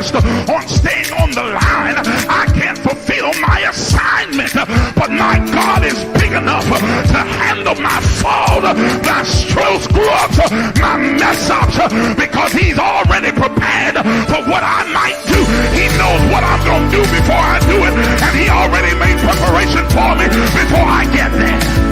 focused on staying on the line, I can't fulfill my assignment. But my God is big enough to handle my fault, my strokes, grubs, my mess ups, because he's already prepared for what I might do. He knows what I'm going to do before I do it, and he already made preparation for me before I get there.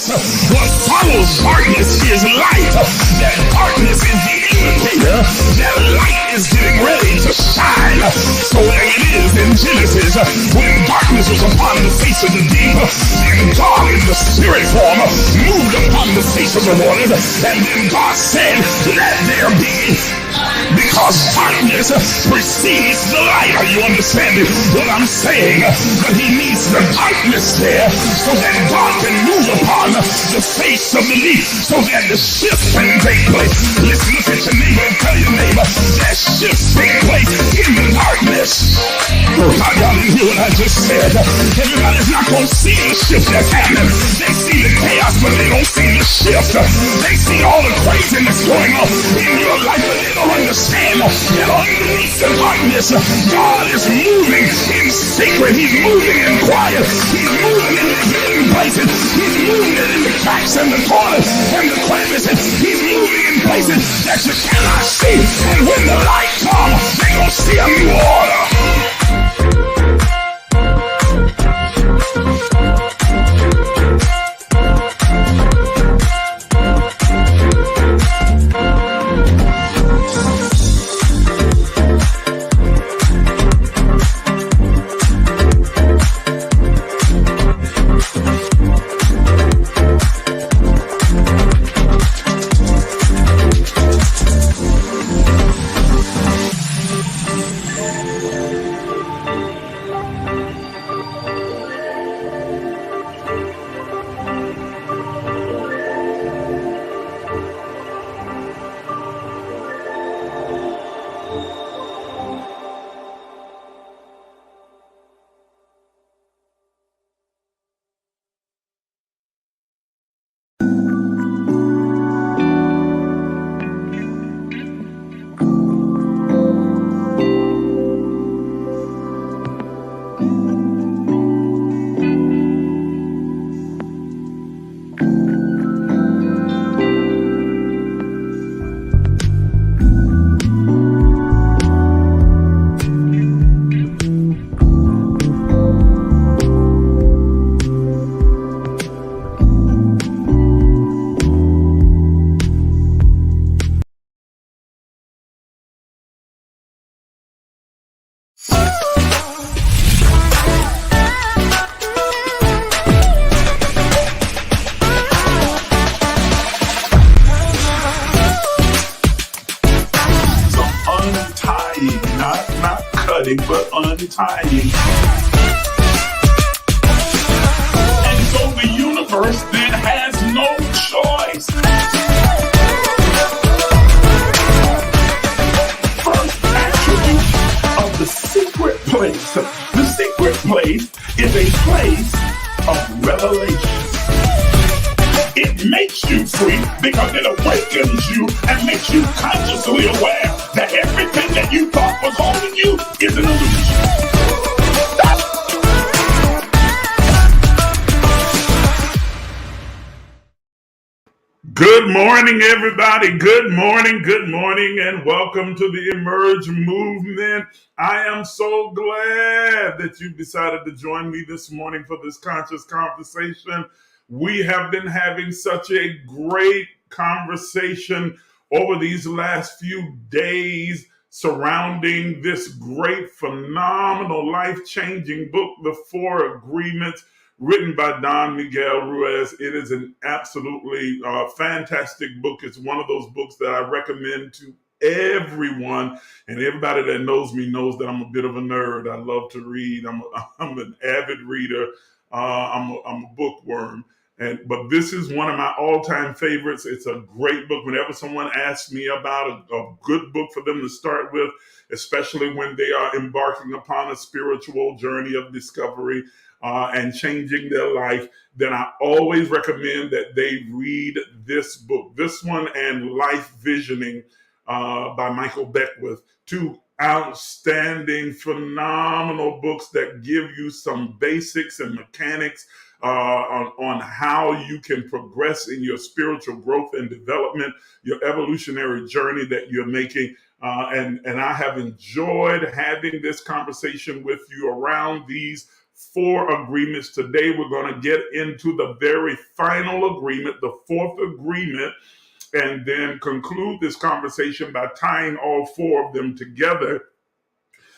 What follows darkness is light. That darkness is the indicator that light is getting ready to shine. So there it is in Genesis, when darkness was upon the face of the deep, and God in the spirit form moved upon the face of the waters, and then God said, let there be. Because darkness precedes the light. Are you understanding what I'm saying? But he needs the darkness there so that God can move upon the face of the deep, so that the shift can take place. Listen, look at your neighbor and tell your neighbor that shifts take place in the darkness. Oh God, y'all didn't hear what I just said. Everybody's not going to see the shift that's happening. They see the chaos, but they don't see the shift. They see all the craziness going on in your life, but they don't understand that underneath the darkness, God is moving in secret. He's moving in quiet. He's moving in the hidden places. He's moving in the cracks and the corners and the crevices. He's moving in places that you cannot see. And when the light comes, they're going to see a new order. But untying. And so the universe then has no choice. First attribute of the secret place. The secret place is a place of revelation. It makes you free because it awakens you and makes you consciously aware that everything that you thought was holding you is an illusion. Good morning, everybody. Good morning, and welcome to the Emerge movement. I am so glad that you decided to join me this morning for this conscious conversation. We have been having such a great conversation over these last few days surrounding this great, phenomenal, life-changing book, The Four Agreements, written by Don Miguel Ruiz. It is an absolutely fantastic book. It's one of those books that I recommend to everyone, and everybody that knows me knows that I'm a bit of a nerd. I love to read. I'm an avid reader. I'm a bookworm. But this is one of my all-time favorites. It's a great book. Whenever someone asks me about a good book for them to start with, especially when they are embarking upon a spiritual journey of discovery, and changing their life, then I always recommend that they read this book. This one and Life Visioning by Michael Beckwith. Two outstanding, phenomenal books that give you some basics and mechanics on how you can progress in your spiritual growth and development, your evolutionary journey that you're making. And I have enjoyed having this conversation with you around these four agreements. Today, we're going to get into the very final agreement, the fourth agreement, and then conclude this conversation by tying all four of them together,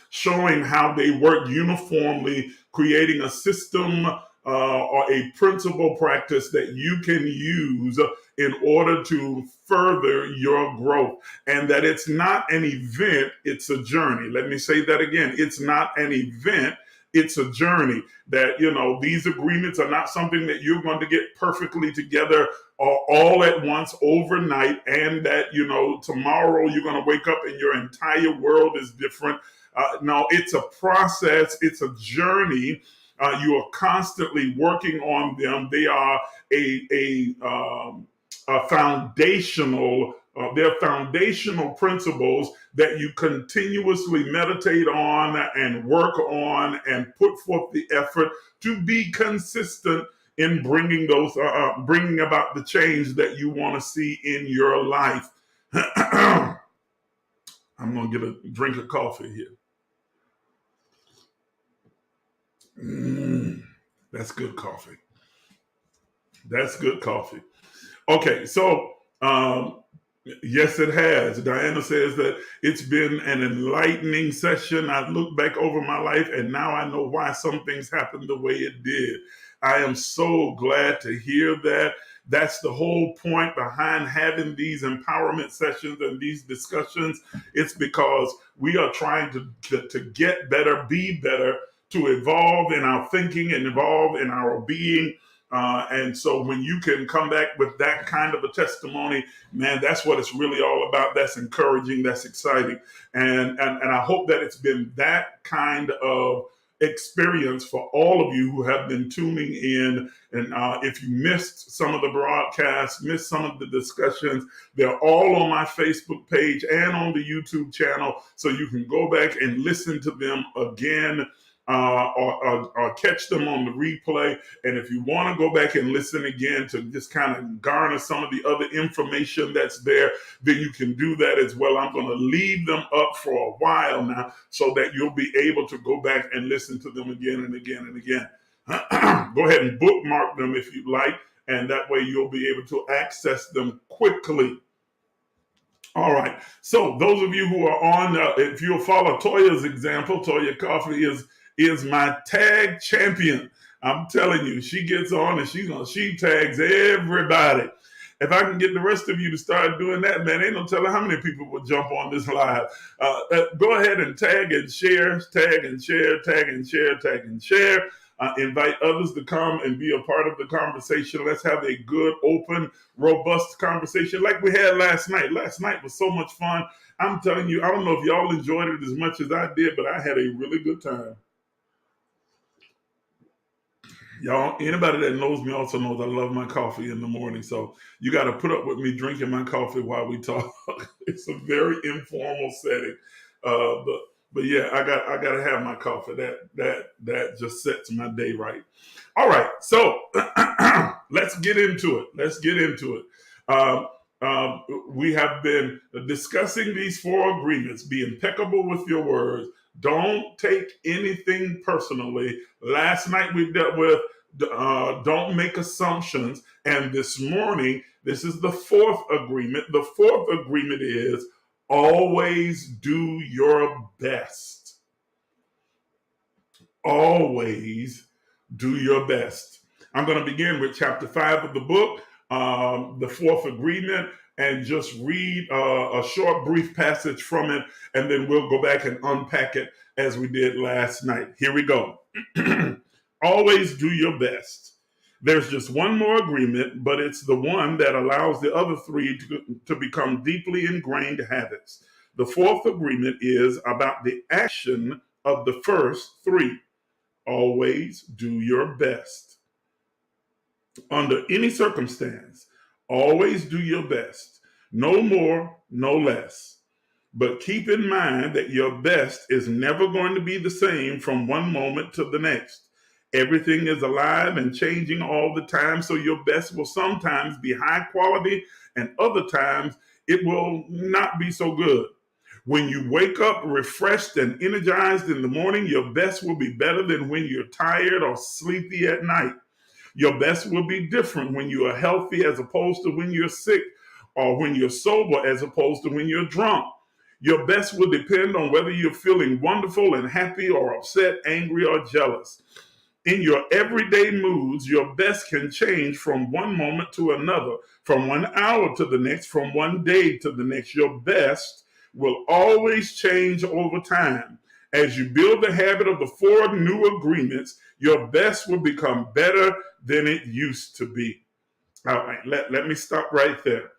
showing how they work uniformly, creating a system or a principle practice that you can use in order to further your growth. And that it's not an event, it's a journey. Let me say that again. It's not an event, it's a journey. That, these agreements are not something that you're going to get perfectly together all at once overnight, and that, tomorrow you're going to wake up and your entire world is different. No, it's a process. It's a journey. You are constantly working on them. They are a foundational. They're foundational principles that you continuously meditate on and work on and put forth the effort to be consistent in bringing about the change that you want to see in your life. I'm going to get a drink of coffee here. That's good coffee. That's good coffee. Okay, so yes, it has. Diana says that it's been an enlightening session. I look back over my life and now I know why some things happened the way it did. I am so glad to hear that. That's the whole point behind having these empowerment sessions and these discussions. It's because we are trying to get better, be better, to evolve in our thinking and evolve in our being. And so when you can come back with that kind of a testimony, man, that's what it's really all about. That's encouraging. That's exciting. And I hope that it's been that kind of experience for all of you who have been tuning in. And if you missed some of the broadcasts, missed some of the discussions, they're all on my Facebook page and on the YouTube channel. So you can go back and listen to them again. Or catch them on the replay. And if you want to go back and listen again to just kind of garner some of the other information that's there, then you can do that as well. I'm going to leave them up for a while now so that you'll be able to go back and listen to them again and again and again. Go ahead and bookmark them if you like, and that way you'll be able to access them quickly. All right. So those of you who are on, if you'll follow Toya's example, Toya Coffee is my tag champion. I'm telling you, she gets on and she tags everybody. If I can get the rest of you to start doing that, man, ain't no telling how many people will jump on this live. Go ahead and tag and share, tag and share, tag and share, tag and share. Invite others to come and be a part of the conversation. Let's have a good, open, robust conversation like we had last night. Last night was so much fun. I'm telling you, I don't know if y'all enjoyed it as much as I did, but I had a really good time. Y'all, anybody that knows me also knows I love my coffee in the morning. So you got to put up with me drinking my coffee while we talk. It's a very informal setting. But yeah, I got to have my coffee. That just sets my day right. All right. So let's get into it. Um, we have been discussing these four agreements. Be impeccable with your words. Don't take anything personally. Last night we dealt with don't make assumptions. And this morning, this is the fourth agreement. The fourth agreement is always do your best. Always do your best. I'm going to begin with chapter 5 of the book, the fourth agreement, and just read a short, brief passage from it, and then we'll go back and unpack it as we did last night. Here we go. Always do your best. There's just one more agreement, but it's the one that allows the other three to become deeply ingrained habits. The fourth agreement is about the action of the first three. Always do your best. Under any circumstance, always do your best. No more, no less. But keep in mind that your best is never going to be the same from one moment to the next. Everything is alive and changing all the time, so your best will sometimes be high quality and other times it will not be so good. When you wake up refreshed and energized in the morning, your best will be better than when you're tired or sleepy at night. Your best will be different when you are healthy as opposed to when you're sick, or when you're sober as opposed to when you're drunk. Your best will depend on whether you're feeling wonderful and happy or upset, angry, or jealous. In your everyday moods, your best can change from one moment to another, from 1 hour to the next, from one day to the next. Your best will always change over time. As you build the habit of the four new agreements, your best will become better than it used to be. All right, let me stop right there.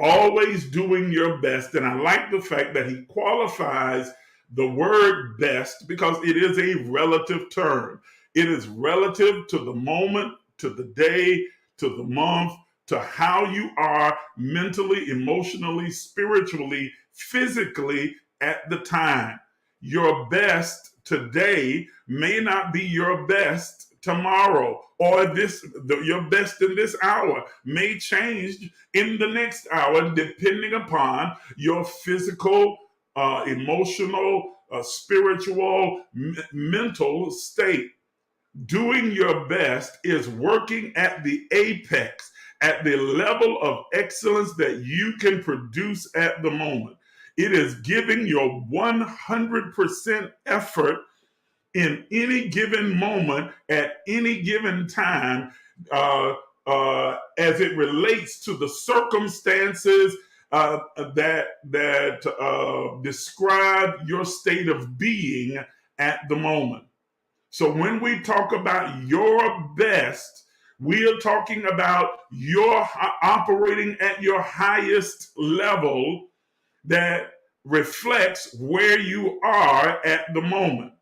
Always doing your best. And I like the fact that he qualifies the word best because it is a relative term. It is relative to the moment, to the day, to the month, to how you are mentally, emotionally, spiritually, physically at the time. Your best today may not be your best tomorrow, or your best in this hour may change in the next hour depending upon your physical, emotional, spiritual, mental state. Doing your best is working at the apex, at the level of excellence that you can produce at the moment. It is giving your 100% effort in any given moment, at any given time, as it relates to the circumstances that describe your state of being at the moment. So when we talk about your best, we are talking about your operating at your highest level that reflects where you are at the moment.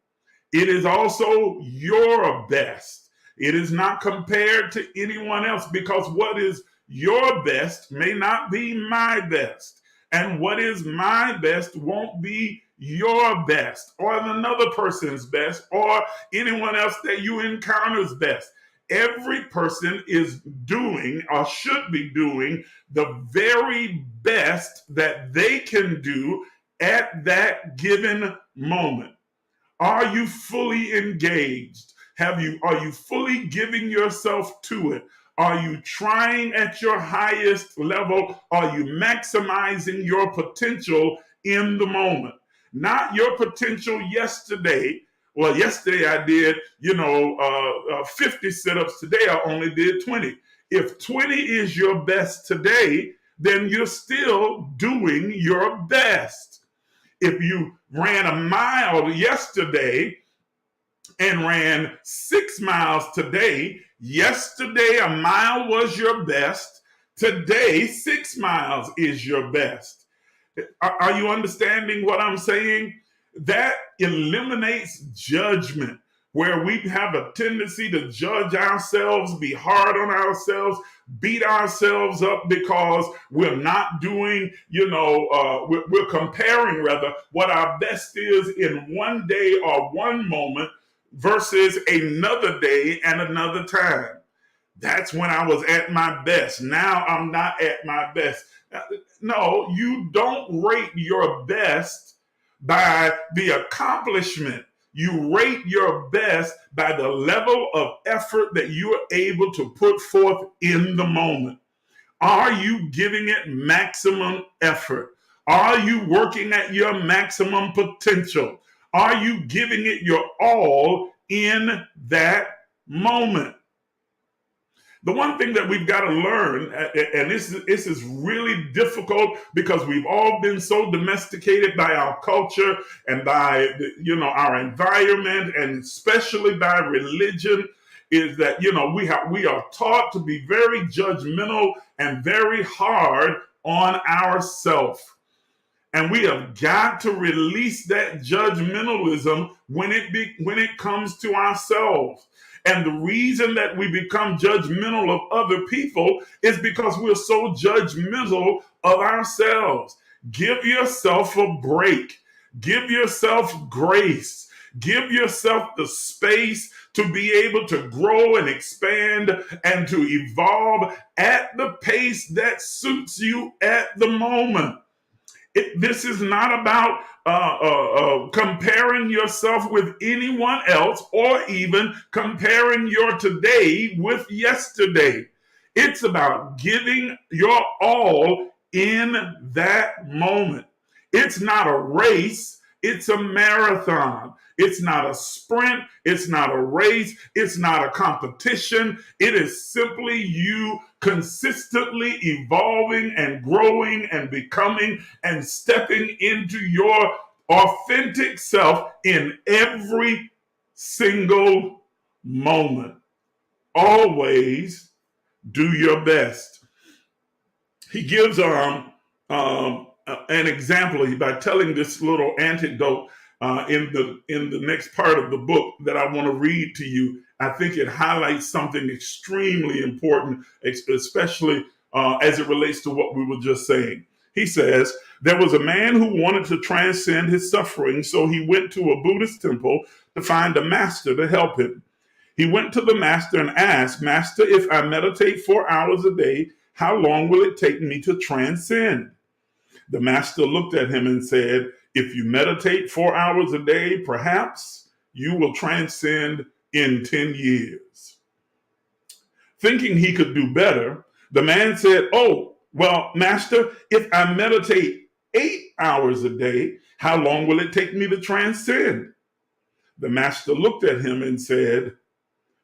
It is also your best. It is not compared to anyone else because what is your best may not be my best. And what is my best won't be your best or another person's best or anyone else that you encounter's best. Every person is doing or should be doing the very best that they can do at that given moment. Are you fully engaged? Are you fully giving yourself to it? Are you trying at your highest level? Are you maximizing your potential in the moment? Not your potential yesterday. Well, yesterday I did, 50 sit-ups. Today I only did 20. If 20 is your best today, then you're still doing your best. If you ran a mile yesterday and ran 6 miles today, yesterday a mile was your best. Today, 6 miles is your best. Are you understanding what I'm saying? That eliminates judgment. where we have a tendency to judge ourselves, be hard on ourselves, beat ourselves up because we're not doing, we're comparing rather what our best is in one day or one moment versus another day and another time. That's when I was at my best. Now I'm not at my best. No, you don't rate your best by the accomplishment. You rate your best by the level of effort that you are able to put forth in the moment. Are you giving it maximum effort? Are you working at your maximum potential? Are you giving it your all in that moment? The one thing that we've got to learn, and this is really difficult because we've all been so domesticated by our culture and by our environment, and especially by religion, is that we are taught to be very judgmental and very hard on ourselves. And we have got to release that judgmentalism when it comes to ourselves. And the reason that we become judgmental of other people is because we're so judgmental of ourselves. Give yourself a break. Give yourself grace. Give yourself the space to be able to grow and expand and to evolve at the pace that suits you at the moment. This is not about comparing yourself with anyone else or even comparing your today with yesterday. It's about giving your all in that moment. It's not a race, it's a marathon. It's not a sprint. It's not a race. It's not a competition. It is simply you consistently evolving and growing and becoming and stepping into your authentic self in every single moment. Always do your best. He gives an example by telling this little anecdote in the next part of the book that I want to read to you. I think it highlights something extremely important, especially as it relates to what we were just saying. He says, there was a man who wanted to transcend his suffering, so he went to a Buddhist temple to find a master to help him. He went to the master and asked, Master, if I meditate 4 hours a day, how long will it take me to transcend? The master looked at him and said, if you meditate 4 hours a day, perhaps you will transcend in 10 years. Thinking he could do better, the man said, oh, well, Master, if I meditate 8 hours a day, how long will it take me to transcend? The master looked at him and said,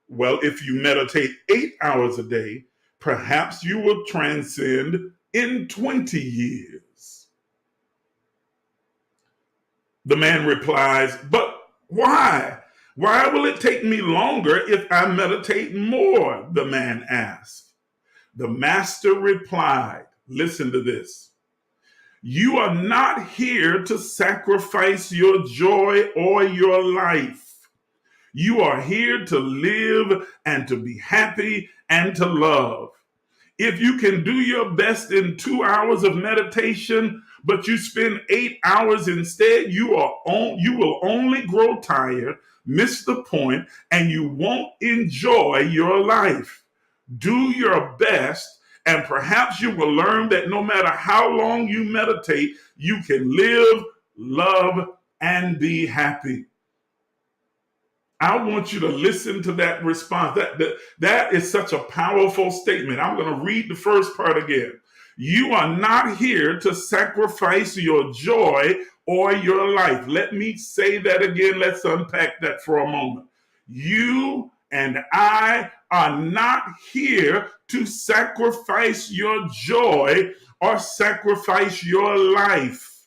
well, if you meditate 8 hours a day, perhaps you will transcend in 20 years. The man replies, but why? Why will it take me longer if I meditate more? The man asked. The master replied, listen to this. You are not here to sacrifice your joy or your life. You are here to live and to be happy and to love. If you can do your best in 2 hours of meditation, but you spend 8 hours instead, you will only grow tired, miss the point, and you won't enjoy your life. Do your best, and perhaps you will learn that no matter how long you meditate, you can live, love, and be happy. I want you to listen to that response. That is such a powerful statement. I'm going to read the first part again. You are not here to sacrifice your joy or your life. Let me say that again. Let's unpack that for a moment. You and I are not here to sacrifice your joy or sacrifice your life.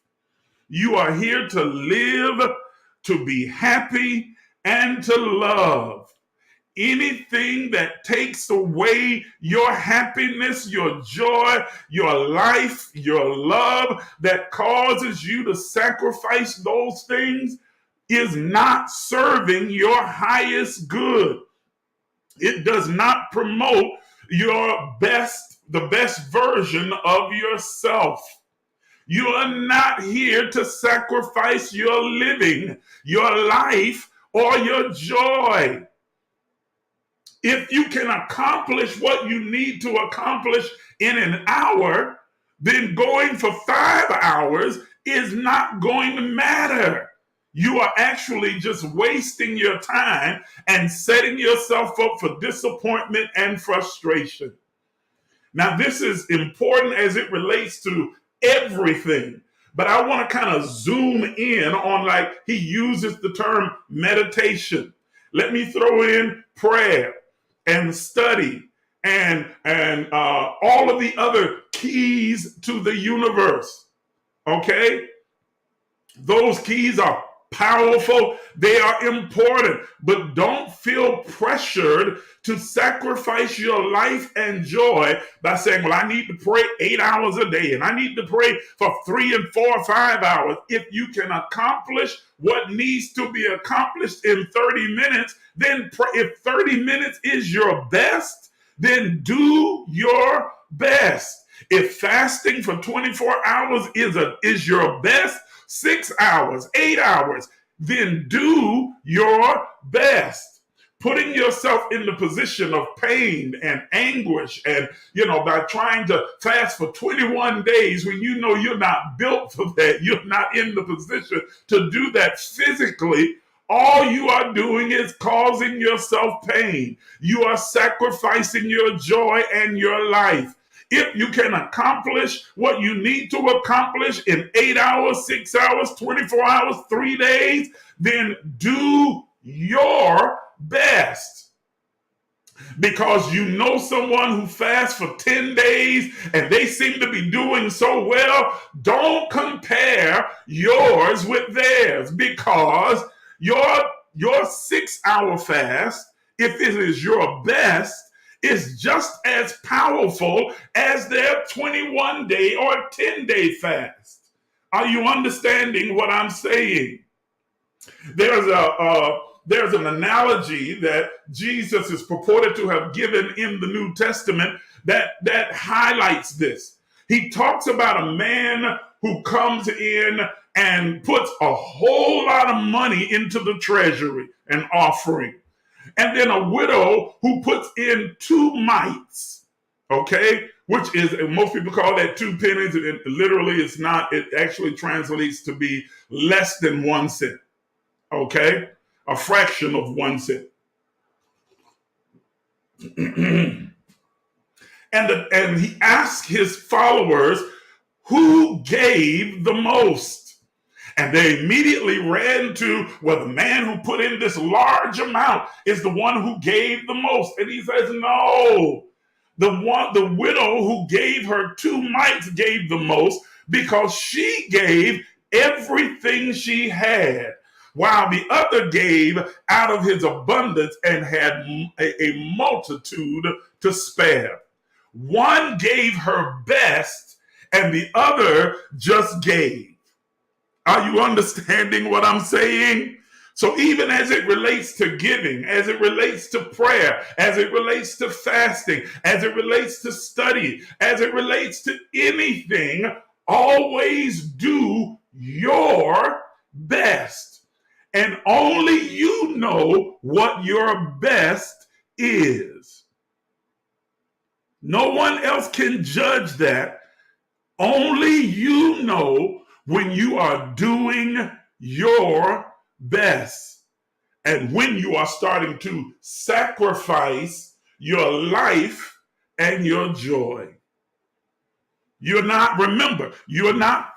You are here to live, to be happy, and to love. Anything that takes away your happiness, your joy, your life, your love, that causes you to sacrifice those things is not serving your highest good. It does not promote the best version of yourself. You are not here to sacrifice your living, your life, or your joy. If you can accomplish what you need to accomplish in an hour, then going for 5 hours is not going to matter. You are actually just wasting your time and setting yourself up for disappointment and frustration. Now, this is important as it relates to everything, but I want to kind of zoom in on, like, he uses the term meditation. Let me throw in prayer and study and all of the other keys to the universe. Okay? Those keys are powerful, they are important, but don't feel pressured to sacrifice your life and joy by saying, well, I need to pray 8 hours a day and I need to pray for 3 and 4 or 5 hours. If you can accomplish what needs to be accomplished in 30 minutes, then pray. If 30 minutes is your best, then do your best. If fasting for 24 hours is your best, 6 hours, 8 hours, then do your best. Putting yourself in the position of pain and anguish and, by trying to fast for 21 days when you know you're not built for that, you're not in the position to do that physically, all you are doing is causing yourself pain. You are sacrificing your joy and your life. If you can accomplish what you need to accomplish in 8 hours, 6 hours, 24 hours, 3 days, then do your best. Because you know someone who fasts for 10 days and they seem to be doing so well, don't compare yours with theirs, because your 6-hour fast, if it is your best, is just as powerful as their 21-day or 10-day fast. Are you understanding what I'm saying? There's an analogy that Jesus is purported to have given in the New Testament that highlights this. He talks about a man who comes in and puts a whole lot of money into the treasury, an offering. And then a widow who puts in 2 mites, okay? Which is, most people call that 2 pennies. Literally, it's not. It actually translates to be less than 1 cent, okay? A fraction of 1 cent. And he asked his followers who gave the most. And they immediately ran to, well, the man who put in this large amount is the one who gave the most. And he says, no, the widow who gave her 2 mites gave the most, because she gave everything she had, while the other gave out of his abundance and had a multitude to spare. One gave her best and the other just gave. Are you understanding what I'm saying? So even as it relates to giving, as it relates to prayer, as it relates to fasting, as it relates to study, as it relates to anything, always do your best. And only you know what your best is. No one else can judge that. Only you know when you are doing your best and when you are starting to sacrifice your life and your joy. You're not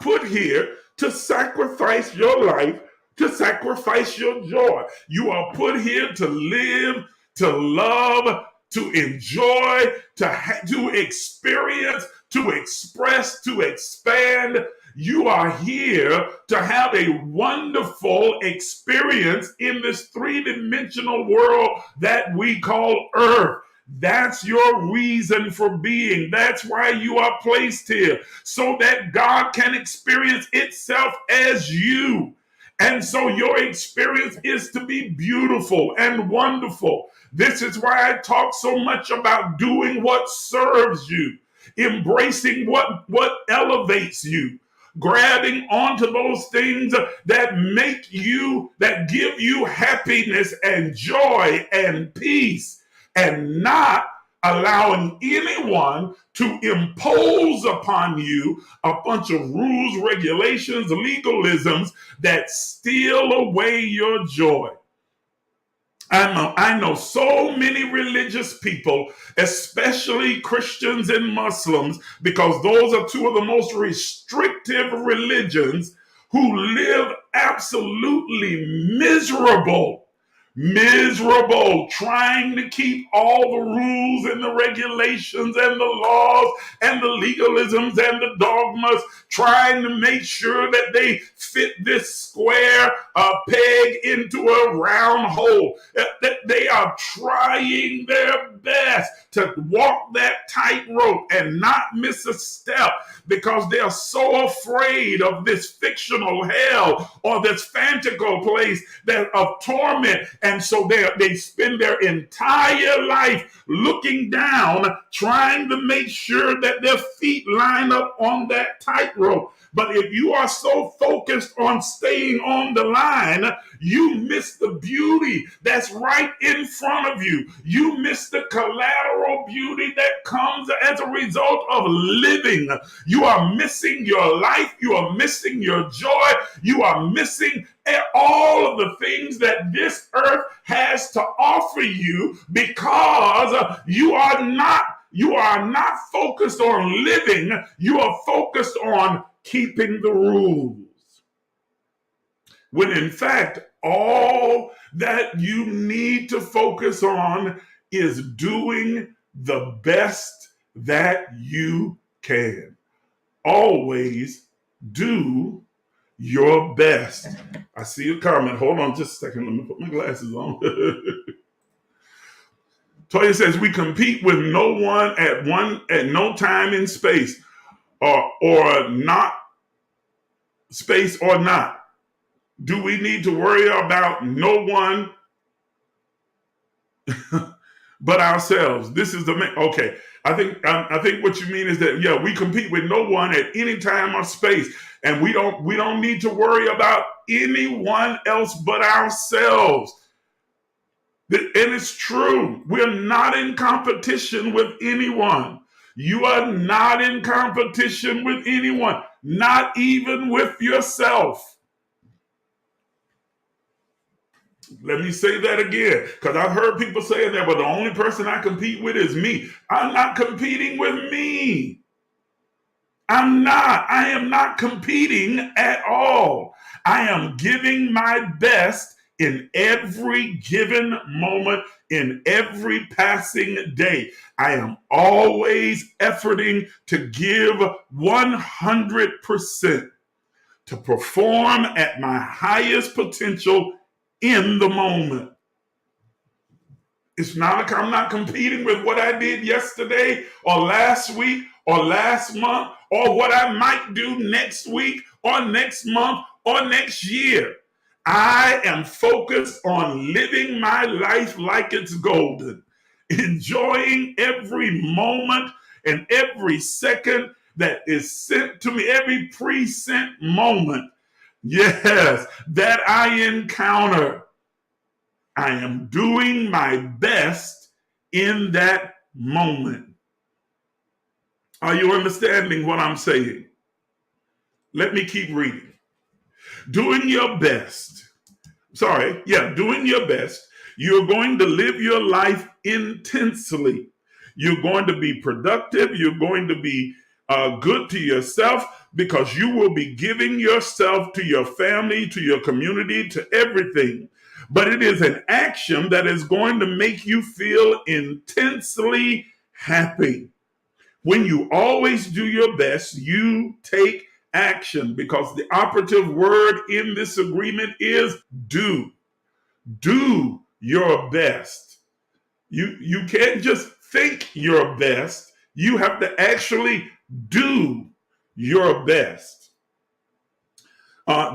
put here to sacrifice your life, to sacrifice your joy. You are put here to live, to love, to enjoy, to experience, to express, to expand. You are here to have a wonderful experience in this 3-dimensional world that we call Earth. That's your reason for being. That's why you are placed here, so that God can experience itself as you. And so your experience is to be beautiful and wonderful. This is why I talk so much about doing what serves you, embracing what elevates you, grabbing onto those things that make you, that give you happiness and joy and peace, and not allowing anyone to impose upon you a bunch of rules, regulations, legalisms that steal away your joy. I know so many religious people, especially Christians and Muslims, because those are two of the most restrictive religions, who live absolutely miserable, trying to keep all the rules and the regulations and the laws and the legalisms and the dogmas, trying to make sure that they fit this square peg into a round hole. That they are trying their best to walk that tightrope and not miss a step, because they're so afraid of this fictional hell or this fantastical place of torment. And so they spend their entire life looking down, trying to make sure that their feet line up on that tightrope. But if you are so focused on staying on the line, you miss the beauty that's right in front of you. You miss the collateral beauty that comes as a result of living. You are missing your life. You are missing your joy. You are missing all of the things that this earth has to offer you, because you are not focused on living. You are focused on keeping the rules. When in fact, all that you need to focus on is doing the best that you can. Always do your best. I see a comment. Hold on just a second. Let me put my glasses on. Toya says, we compete with no one at no time in space, or not space or not. Do we need to worry about no one but ourselves? This is the okay. I think what you mean is that, yeah, we compete with no one at any time or space, and we don't need to worry about anyone else but ourselves. And it's true. We're not in competition with anyone. You are not in competition with anyone, not even with yourself. Let me say that again, because I've heard people saying that, well, the only person I compete with is me. I'm not competing with me. I am not competing at all. I am giving my best in every given moment, in every passing day. I am always efforting to give 100%, to perform at my highest potential in the moment. It's not like I'm not competing with what I did yesterday or last week or last month, or what I might do next week or next month or next year. I am focused on living my life like it's golden, enjoying every moment and every second that is sent to me, every pre-sent moment. Yes, that I encounter. I am doing my best in that moment. Are you understanding what I'm saying? Let me keep reading. Doing your best. Doing your best. You're going to live your life intensely. You're going to be productive. You're going to be good to yourself, because you will be giving yourself to your family, to your community, to everything. But it is an action that is going to make you feel intensely happy. When you always do your best, you take action, because the operative word in this agreement is do. Do your best. You can't just think your best. You have to actually do your best.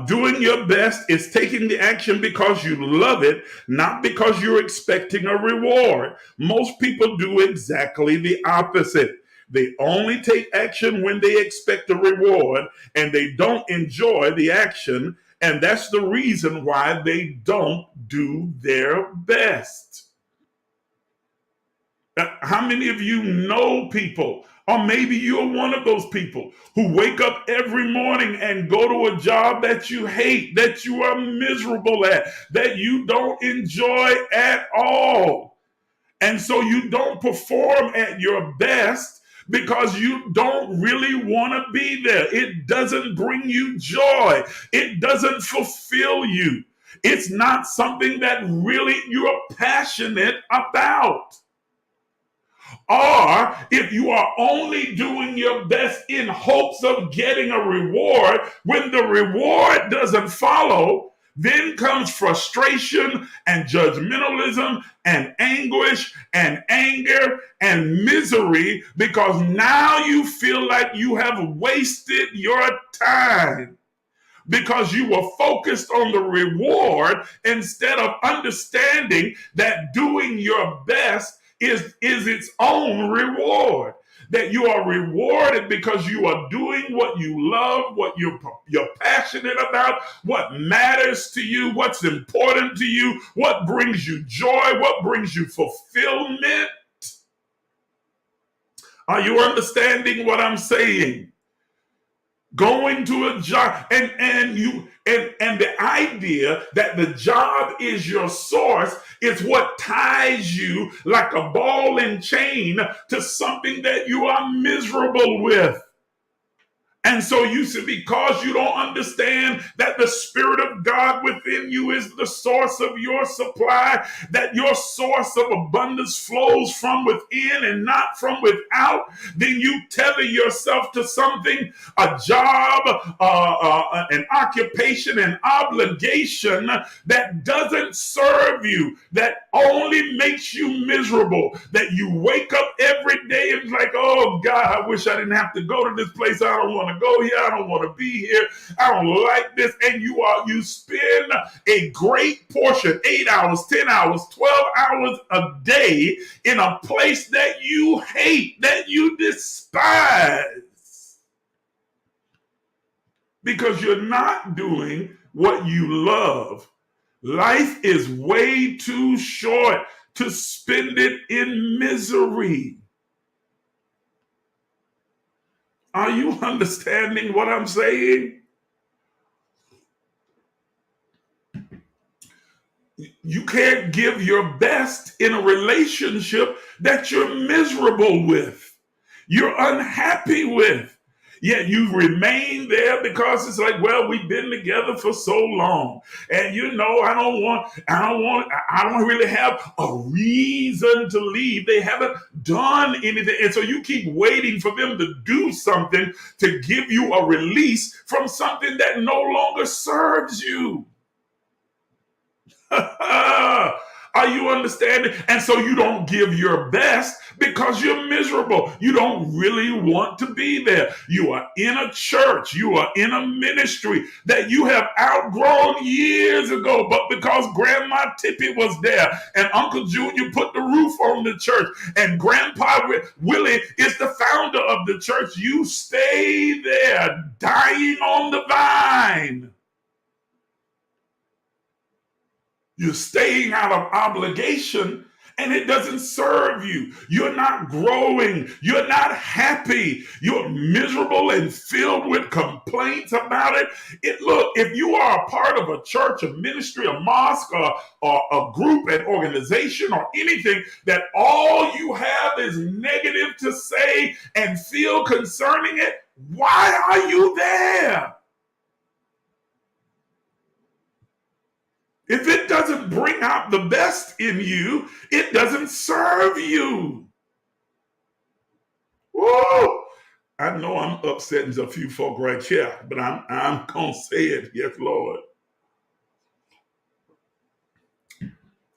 Doing your best is taking the action because you love it, not because you're expecting a reward. Most people do exactly the opposite. They only take action when they expect a reward and they don't enjoy the action. And that's the reason why they don't do their best. How many of you know people, or maybe you're one of those people who wake up every morning and go to a job that you hate, that you are miserable at, that you don't enjoy at all? And so you don't perform at your best because you don't really want to be there. It doesn't bring you joy, it doesn't fulfill you. It's not something that really you're passionate about. Or if you are only doing your best in hopes of getting a reward, when the reward doesn't follow, then comes frustration and judgmentalism and anguish and anger and misery because now you feel like you have wasted your time because you were focused on the reward instead of understanding that doing your best is its own reward. That you are rewarded because you are doing what you love, what you're passionate about, what matters to you, what's important to you, what brings you joy, what brings you fulfillment. Are you understanding what I'm saying? Going to a job and the idea that the job is your source is what ties you like a ball and chain to something that you are miserable with. And so you see, because you don't understand that the Spirit of God within you is the source of your supply, that your source of abundance flows from within and not from without, then you tether yourself to something, a job, an occupation, an obligation that doesn't serve you, that only makes you miserable, that you wake up every day and it's like, oh God, I wish I didn't have to go to this place. I don't want to go here. I don't want to be here. I don't like this. And you spend a great portion, 8 hours, 10 hours, 12 hours a day in a place that you hate, that you despise. Because you're not doing what you love. Life is way too short to spend it in misery. Are you understanding what I'm saying? You can't give your best in a relationship that you're miserable with, you're unhappy with. Yet you remain there because it's like, well, we've been together for so long. And I don't really have a reason to leave. They haven't done anything. And so you keep waiting for them to do something to give you a release from something that no longer serves you. Are you understanding? And so you don't give your best because you're miserable. You don't really want to be there. You are in a church, you are in a ministry that you have outgrown years ago, but because Grandma Tippy was there and Uncle Junior put the roof on the church and Grandpa Willie is the founder of the church, you stay there dying on the vine. You're staying out of obligation and it doesn't serve you. You're not growing. You're not happy. You're miserable and filled with complaints about it. Look, if you are a part of a church, a ministry, a mosque, or a group, an organization, or anything that all you have is negative to say and feel concerning it, why are you there? If it doesn't bring out the best in you, it doesn't serve you. Whoa! I know I'm upsetting a few folk right here, but I'm going to say it. Yes, Lord.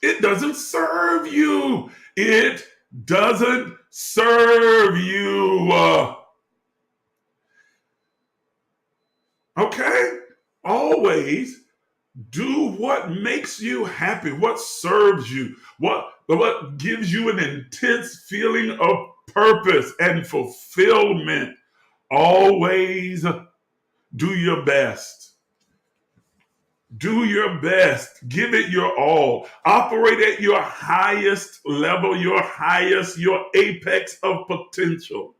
It doesn't serve you. It doesn't serve you. Okay? Always do what makes you happy, what serves you, what gives you an intense feeling of purpose and fulfillment. Always do your best. Do your best. Give it your all. Operate at your highest level, your apex of potential.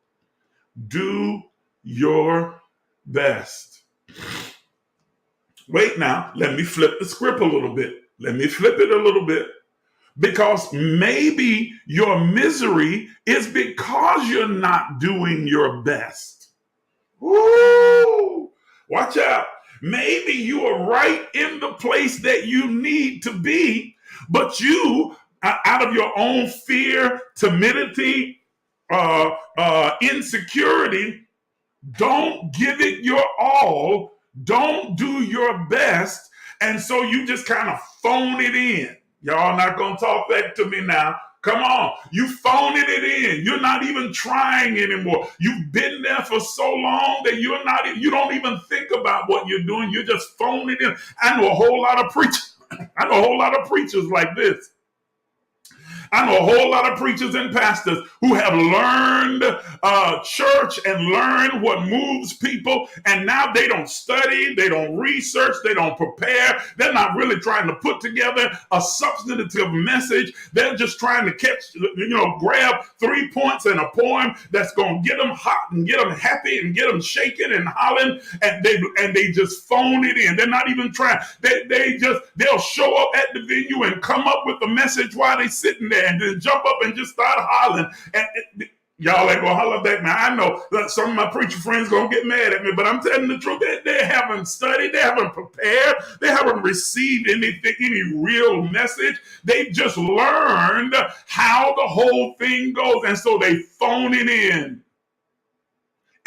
Do your best. Wait now, let me flip the script a little bit. Let me flip it a little bit. Because maybe your misery is because you're not doing your best. Woo! Watch out. Maybe you are right in the place that you need to be, but you, out of your own fear, timidity, insecurity, don't give it your all, don't do your best, and so you just kind of phone it in. Y'all not gonna talk back to me now. Come on, you phoning it in. You're not even trying anymore. You've been there for so long that you don't even think about what you're doing. You're just phoning it in. I know a whole lot of preachers. I know a whole lot of preachers like this. I know a whole lot of preachers and pastors who have learned church and learned what moves people, and now they don't study, they don't research, they don't prepare. They're not really trying to put together a substantive message. They're just trying to grab 3 points in a poem that's going to get them hot and get them happy and get them shaking and hollering, and they just phone it in. They're not even trying. They'll show up at the venue and come up with the message while they sitting there, and then jump up and just start hollering. And y'all ain't gonna holler back now. I know that some of my preacher friends gonna get mad at me, but I'm telling the truth. They haven't studied, they haven't prepared, they haven't received any real message. They just learned how the whole thing goes, and so they phone it in.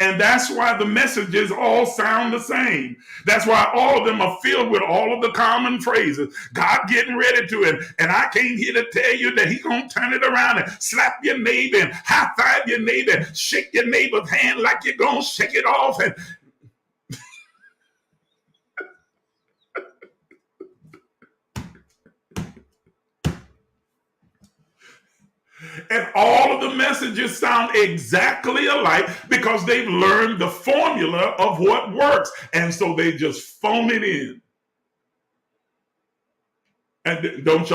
And that's why the messages all sound the same. That's why all of them are filled with all of the common phrases. God getting ready to, and I came here to tell you that He's going to turn it around and slap your neighbor and high five your neighbor and shake your neighbor's hand like you're going to shake it off. And And all of the messages sound exactly alike because they've learned the formula of what works. And so they just phone it in. And don't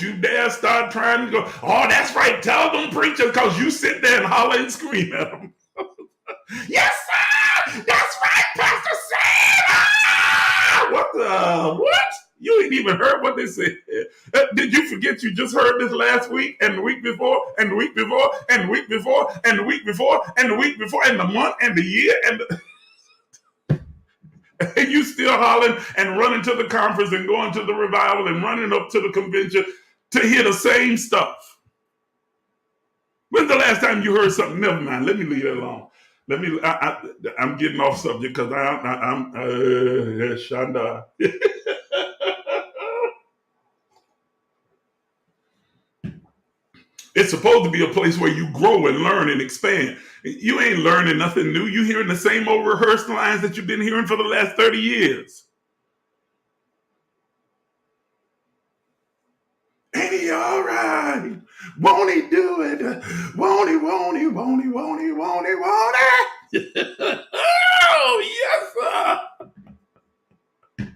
you dare start trying to go, oh, that's right, tell them preachers, because you sit there and holler and scream at them. Yes, sir! That's right, Pastor Sam! Ah! What? You ain't even heard what they said. Did you forget you just heard this last week and the week before and the week before and the week before and the week before and the week before and the month and the year and you still hollering and running to the conference and going to the revival and running up to the convention to hear the same stuff? When's the last time you heard something? Never mind. Let me leave that alone. I'm getting off subject because I'm Shanda. It's supposed to be a place where you grow and learn and expand. You ain't learning nothing new. You hearing the same old rehearsed lines that you've been hearing for the last 30 years. Ain't he all right? Won't he do it? Won't he, won't he, won't he, won't he, won't he, won't he? Oh, yes, sir.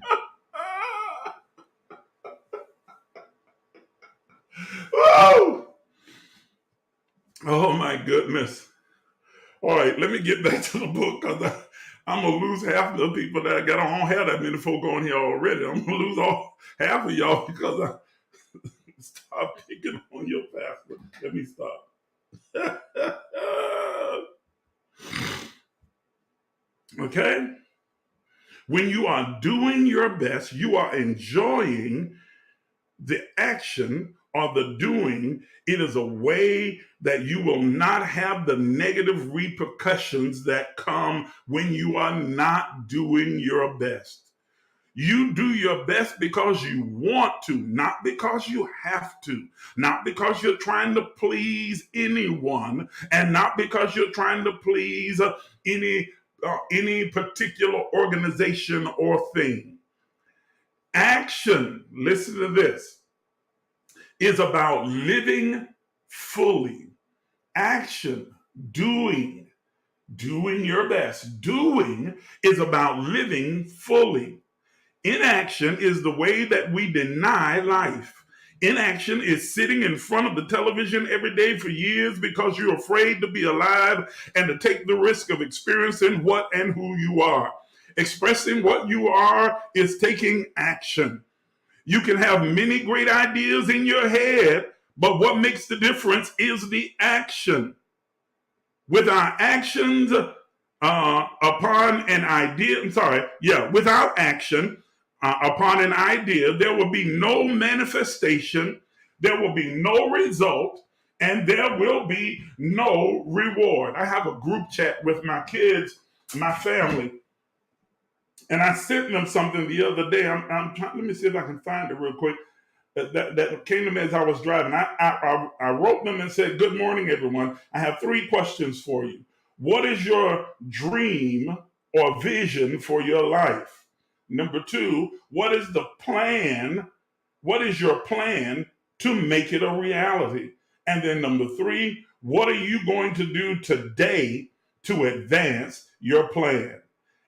Whoa. Oh, my goodness. All right, let me get back to the book because I'm going to lose half of the people that I got. I don't have that many folk on here already. I'm going to lose half of y'all because I stop picking on your pastor. Let me stop. Okay? When you are doing your best, you are enjoying the action or the doing. It is a way that you will not have the negative repercussions that come when you are not doing your best. You do your best because you want to, not because you have to, not because you're trying to please anyone, and not because you're trying to please any any particular organization or thing. Action, listen to this, is about living fully. Action, doing your best. Doing is about living fully. Inaction is the way that we deny life. Inaction is sitting in front of the television every day for years because you're afraid to be alive and to take the risk of experiencing what and who you are. Expressing what you are is taking action. You can have many great ideas in your head, but what makes the difference is the action. With our actions upon an idea, without action upon an idea, there will be no manifestation, there will be no result, and there will be no reward. I have a group chat with my kids, my family, and I sent them something the other day. I'm trying, let me see if I can find it real quick. That came to me as I was driving. I wrote them and said, "Good morning, everyone. I have 3 questions for you. What is your dream or vision for your life? Number 2, what is the plan? What is your plan to make it a reality? And then number 3, what are you going to do today to advance your plan?"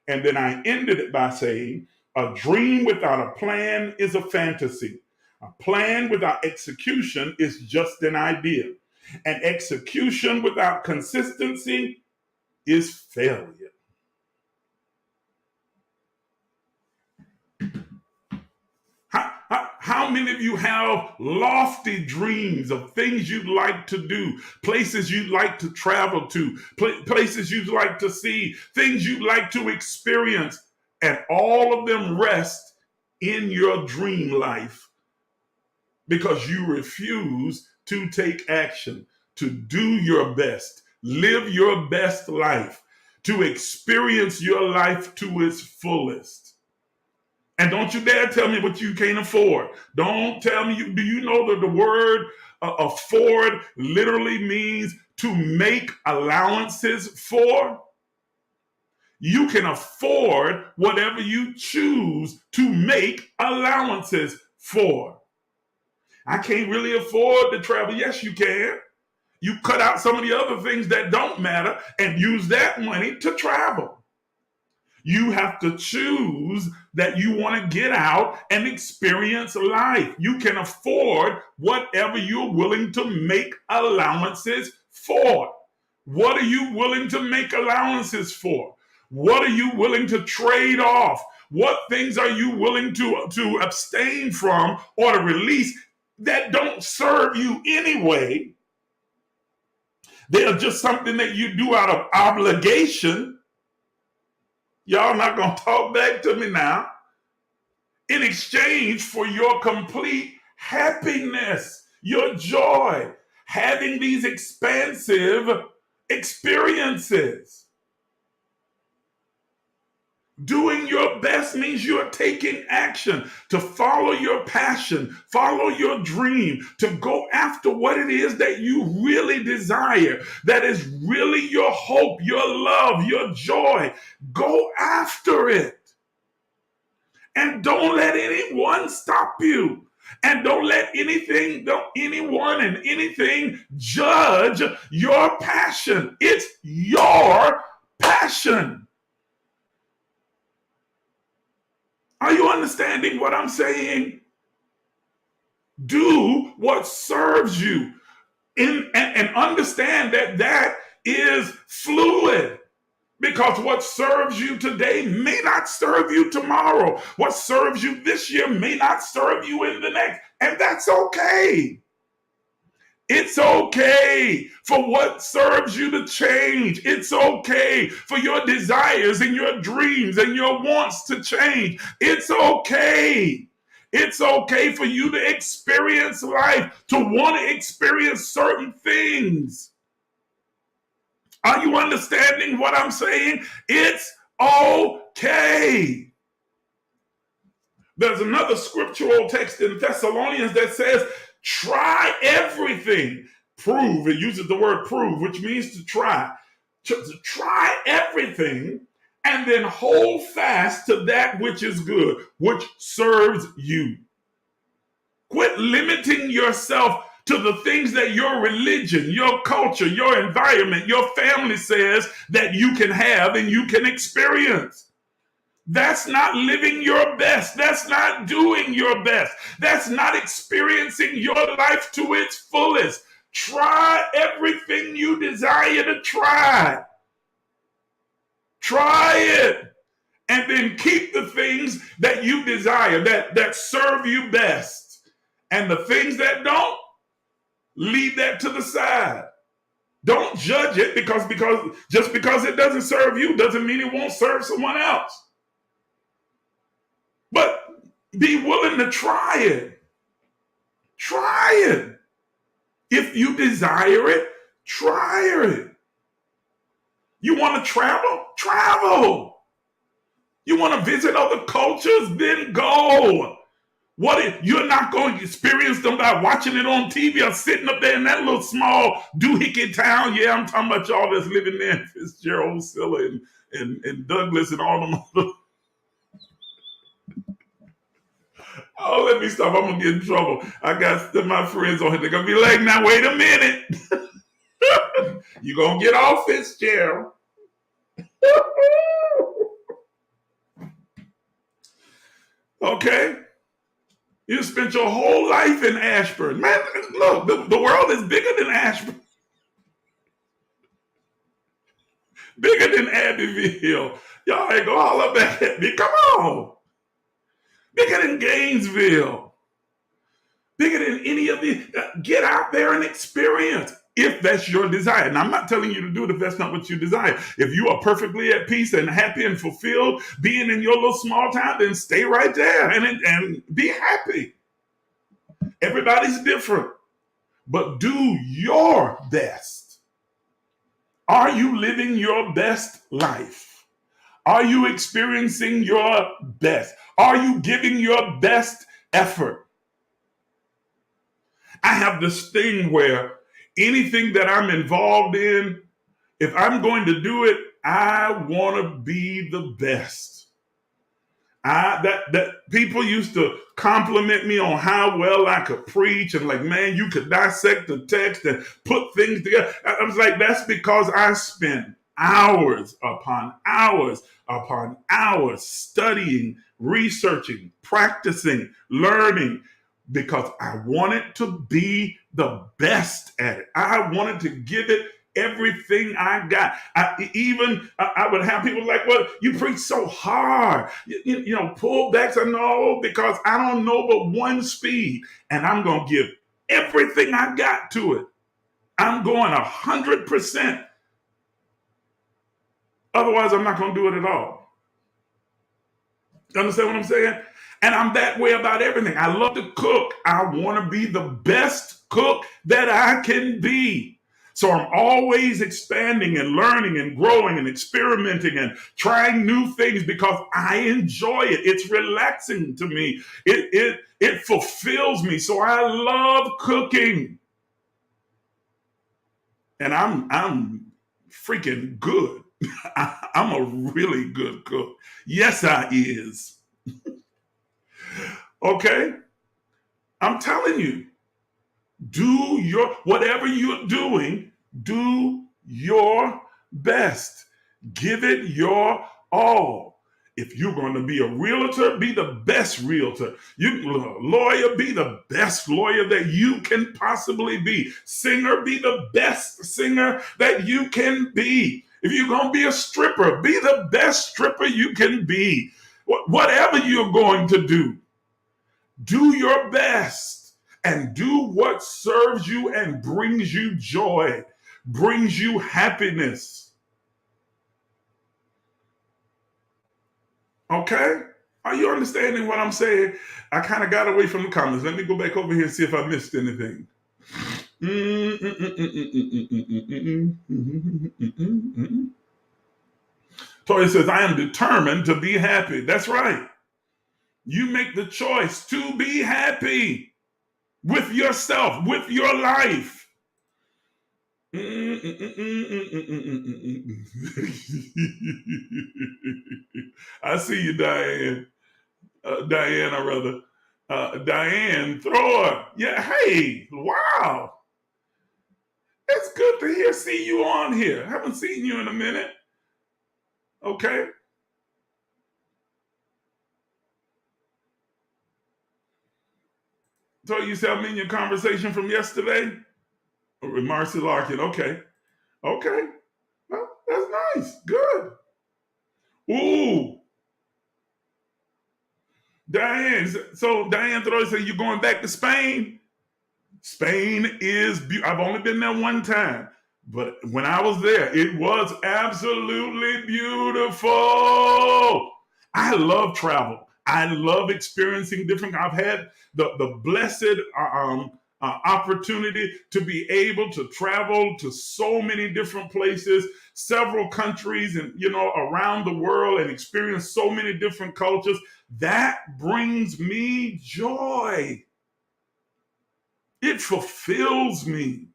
And then I ended it by saying, a dream without a plan is a fantasy. A plan without execution is just an idea. And execution without consistency is failure. How many of you have lofty dreams of things you'd like to do, places you'd like to travel to, places you'd like to see, things you'd like to experience, and all of them rest in your dream life because you refuse to take action, to do your best, live your best life, to experience your life to its fullest. And don't you dare tell me what you can't afford. Don't tell me, do you know that the word afford literally means to make allowances for? You can afford whatever you choose to make allowances for. I can't really afford to travel. Yes, you can. You cut out some of the other things that don't matter and use that money to travel. You have to choose that you want to get out and experience life. You can afford whatever you're willing to make allowances for. What are you willing to make allowances for? What are you willing to trade off? What things are you willing to abstain from or to release that don't serve you anyway? They're just something that you do out of obligation. Y'all not going to talk back to me now. In exchange for your complete happiness, your joy, having these expansive experiences. Doing your best means you're taking action to follow your passion, follow your dream, to go after what it is that you really desire, that is really your hope, your love, your joy. Go after it. And don't let anyone stop you. And don't let anyone and anything judge your passion. It's your passion. Are you understanding what I'm saying? Do what serves you and understand that is fluid. Because what serves you today may not serve you tomorrow. What serves you this year may not serve you in the next. And that's okay. It's okay for what serves you to change. It's okay for your desires and your dreams and your wants to change. It's okay. It's okay for you to experience life, to want to experience certain things. Are you understanding what I'm saying? It's okay. There's another scriptural text in Thessalonians that says, try everything. Prove. It uses the word prove, which means to try. To try everything and then hold fast to that which is good, which serves you. Quit limiting yourself to the things that your religion, your culture, your environment, your family says that you can have and you can experience. That's not living your best. That's not doing your best. That's not experiencing your life to its fullest. Try everything you desire to try. Try it. And then keep the things that you desire, that serve you best. And the things that don't, leave that to the side. Don't judge it because just because it doesn't serve you doesn't mean it won't serve someone else. But be willing to try it. Try it. If you desire it, try it. You want to travel? Travel. You want to visit other cultures? Then go. What if you're not going to experience them by watching it on TV or sitting up there in that little small doohickey town? Yeah, I'm talking about y'all that's living there in Fitzgerald, Scylla, and Douglas and all them other. Oh, let me stop. I'm going to get in trouble. I got my friends on here. They're going to be like, now, wait a minute. You're going to get off Fitzgerald. Okay? You spent your whole life in Ashburn. Man, look, the world is bigger than Ashburn. Bigger than Abbeville. Y'all ain't gonna holler back at me. Come on. Bigger than Gainesville. Bigger than any of these. Get out there and experience if that's your desire. And I'm not telling you to do it if that's not what you desire. If you are perfectly at peace and happy and fulfilled being in your little small town, then stay right there and be happy. Everybody's different, but do your best. Are you living your best life? Are you experiencing your best? Are you giving your best effort? I have this thing where anything that I'm involved in, if I'm going to do it, I want to be the best. That people used to compliment me on how well I could preach and like, man, you could dissect the text and put things together. I was like, that's because I spent hours upon hours upon hours studying, researching, practicing, learning, because I wanted to be the best at it. I wanted to give it everything I got. I would have people like, well, you preach so hard. You know, pullbacks. I know because I don't know but one speed, and I'm going to give everything I got to it. I'm going 100%. Otherwise, I'm not going to do it at all. You understand what I'm saying? And I'm that way about everything. I love to cook. I want to be the best cook that I can be. So I'm always expanding and learning and growing and experimenting and trying new things because I enjoy it. It's relaxing to me. It fulfills me. So I love cooking. And I'm freaking good. I'm a really good cook. Yes, I is. Okay? I'm telling you. Do whatever you're doing, do your best. Give it your all. If you're going to be a realtor, be the best realtor. Lawyer, be the best lawyer that you can possibly be. Singer, be the best singer that you can be. If you're going to be a stripper, be the best stripper you can be. Whatever you're going to do your best. And do what serves you and brings you joy, brings you happiness. Okay? Are you understanding what I'm saying? I kind of got away from the comments. Let me go back over here and see if I missed anything. Tori says, I am determined to be happy. That's right. You make the choice to be happy. With yourself, with your life. I see you, Diane. Diana, rather. Diane, throw her. Yeah, hey, wow. It's good to see you on here. Haven't seen you in a minute. Okay. So you said I'm in your conversation from yesterday? With Marcy Larkin. Okay. Okay. Well, that's nice. Good. Ooh. Diane. So Diane Thoreau said you're going back to Spain? Spain is beautiful. I've only been there one time. But when I was there, it was absolutely beautiful. I love travel. I love experiencing different. I've had the blessed opportunity to be able to travel to so many different places, several countries, and around the world, and experience so many different cultures. That brings me joy. It fulfills me.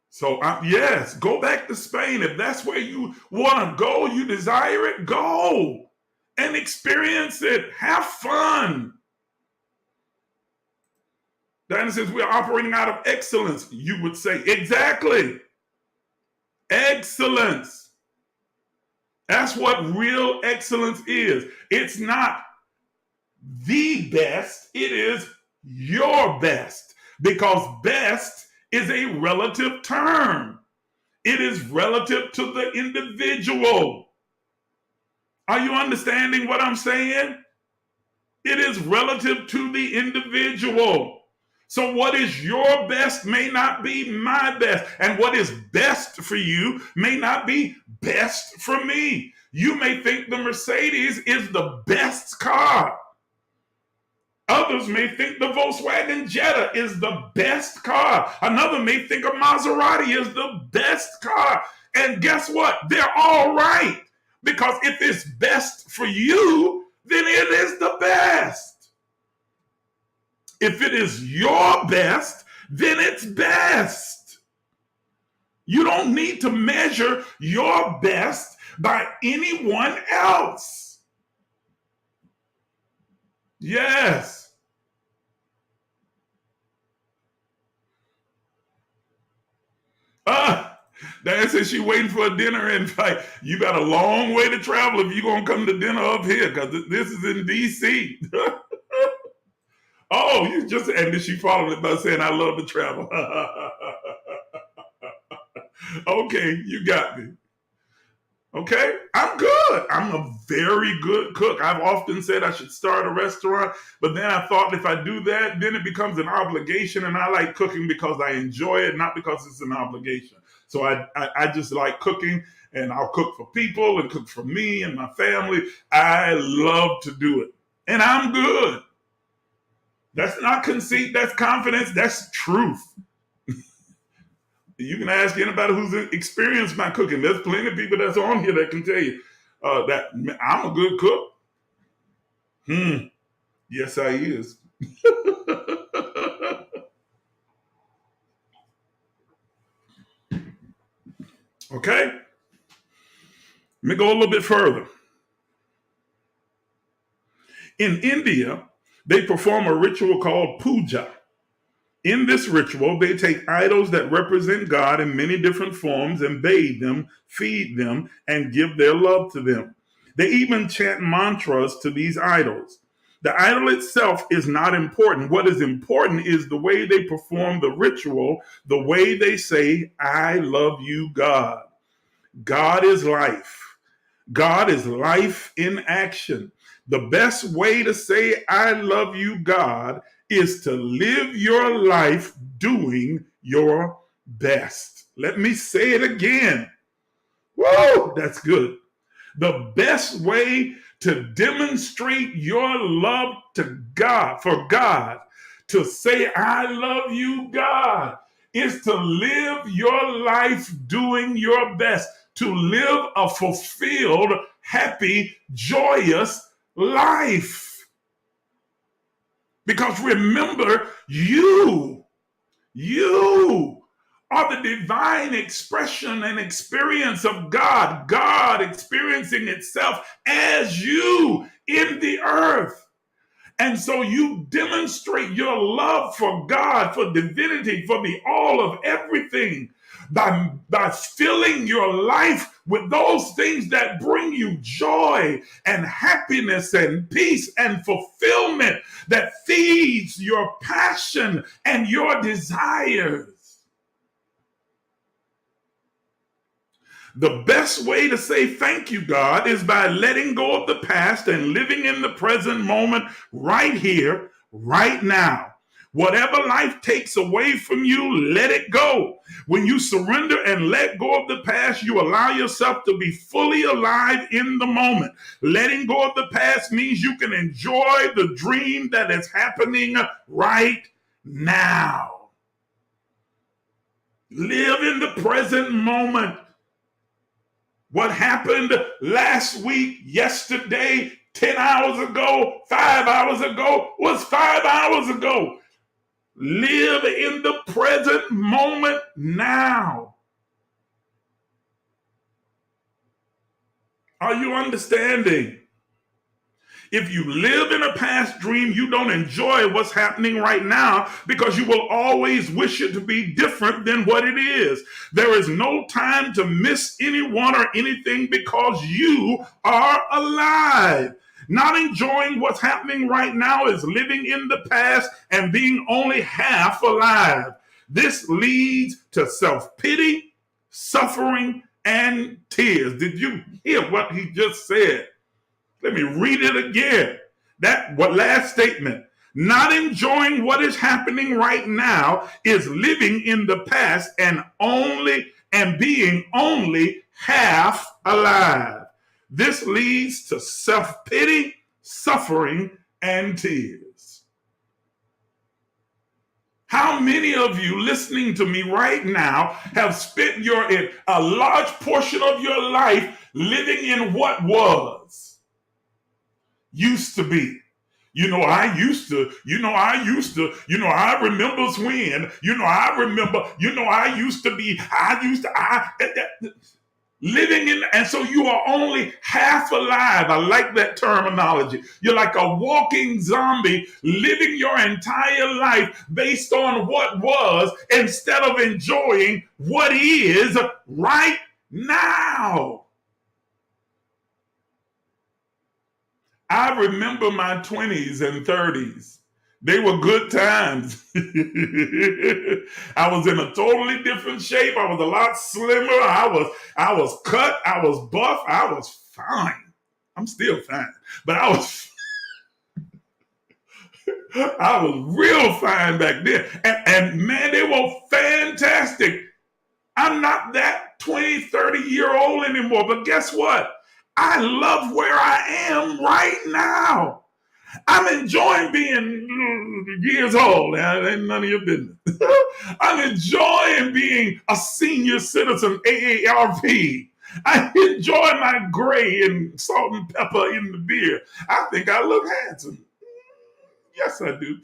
So, yes, go back to Spain. If that's where you want to go, you desire it, go and experience it. Have fun. Diana says we're operating out of excellence. You would say, exactly. Excellence. That's what real excellence is. It's not the best, it is your best. Because best is a relative term. It is relative to the individual. Are you understanding what I'm saying? It is relative to the individual. So what is your best may not be my best. And what is best for you may not be best for me. You may think the Mercedes is the best car. Others may think the Volkswagen Jetta is the best car. Another may think a Maserati is the best car. And guess what? They're all right. Because if it's best for you, then it is the best. If it is your best, then it's best. You don't need to measure your best by anyone else. Yes. Diane says she's waiting for a dinner invite. You got a long way to travel if you're going to come to dinner up here because this is in D.C. Oh, you just, and then she followed it by saying, I love to travel. Okay, you got me. Okay, I'm good. I'm a very good cook. I've often said I should start a restaurant, but then I thought if I do that, then it becomes an obligation. And I like cooking because I enjoy it, not because it's an obligation. So I just like cooking, and I'll cook for people and cook for me and my family. I love to do it, and I'm good. That's not conceit. That's confidence. That's truth. You can ask anybody who's experienced my cooking. There's plenty of people that's on here that can tell you that I'm a good cook. Yes, I is. Okay? Let me go a little bit further. In India, they perform a ritual called puja. In this ritual, they take idols that represent God in many different forms and bathe them, feed them, and give their love to them. They even chant mantras to these idols. The idol itself is not important. What is important is the way they perform the ritual, the way they say, I love you, God. God is life. God is life in action. The best way to say, I love you, God, is to live your life doing your best. Let me say it again. Whoa, that's good. The best way to demonstrate your love to God, for God, to say, I love you, God, is to live your life doing your best, to live a fulfilled, happy, joyous life. Because remember, you are the divine expression and experience of God, God experiencing itself as you in the earth. And so you demonstrate your love for God, for divinity, for the all of everything by filling your life with those things that bring you joy and happiness and peace and fulfillment that feeds your passion and your desires. The best way to say thank you, God, is by letting go of the past and living in the present moment right here, right now. Whatever life takes away from you, let it go. When you surrender and let go of the past, you allow yourself to be fully alive in the moment. Letting go of the past means you can enjoy the dream that is happening right now. Live in the present moment. What happened last week, yesterday, 10 hours ago, 5 hours ago, was 5 hours ago. Live in the present moment now. Are you understanding? If you live in a past dream, you don't enjoy what's happening right now because you will always wish it to be different than what it is. There is no time to miss anyone or anything because you are alive. Not enjoying what's happening right now is living in the past and being only half alive. This leads to self-pity, suffering, and tears. Did you hear what he just said? Let me read it again. Last statement. Not enjoying what is happening right now is living in the past and being only half alive. This leads to self-pity, suffering, and tears. How many of you listening to me right now have spent a large portion of your life living in what was? Used to be. I remember when, living in, and so you are only half alive. I like that terminology. You're like a walking zombie living your entire life based on what was instead of enjoying what is right now. I remember my 20s and 30s. They were good times. I was in a totally different shape. I was a lot slimmer. I was cut. I was buff. I was fine. I'm still fine, but I was real fine back then. And man, they were fantastic. I'm not that 20, 30-year-old anymore, but guess what? I love where I am right now. I'm enjoying being years old. That ain't none of your business. I'm enjoying being a senior citizen, AARP. I enjoy my gray and salt and pepper in the beer. I think I look handsome. Yes, I do.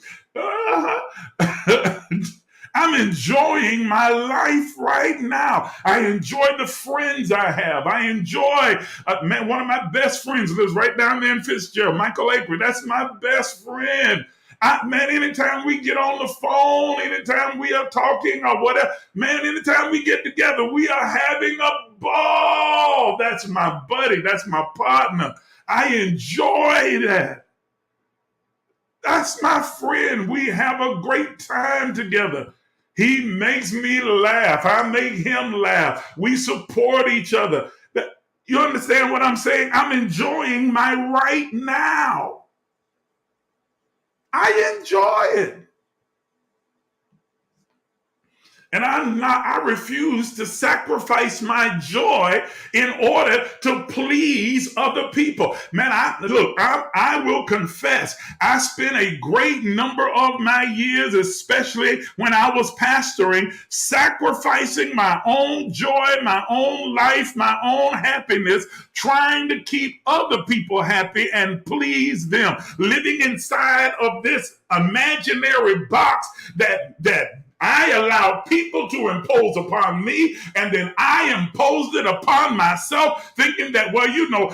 I'm enjoying my life right now. I enjoy the friends I have. I enjoy, one of my best friends lives right down there in Fitzgerald, Michael April. That's my best friend. Anytime we get on the phone, anytime we are talking or whatever, anytime we get together, we are having a ball. That's my buddy. That's my partner. I enjoy that. That's my friend. We have a great time together. He makes me laugh. I make him laugh. We support each other. You understand what I'm saying? I'm enjoying my right now. I enjoy it. And I refuse to sacrifice my joy in order to please other people. Man, I will confess, I spent a great number of my years, especially when I was pastoring, sacrificing my own joy, my own life, my own happiness, trying to keep other people happy and please them, living inside of this imaginary box that I allow people to impose upon me, and then I imposed it upon myself, thinking that, well,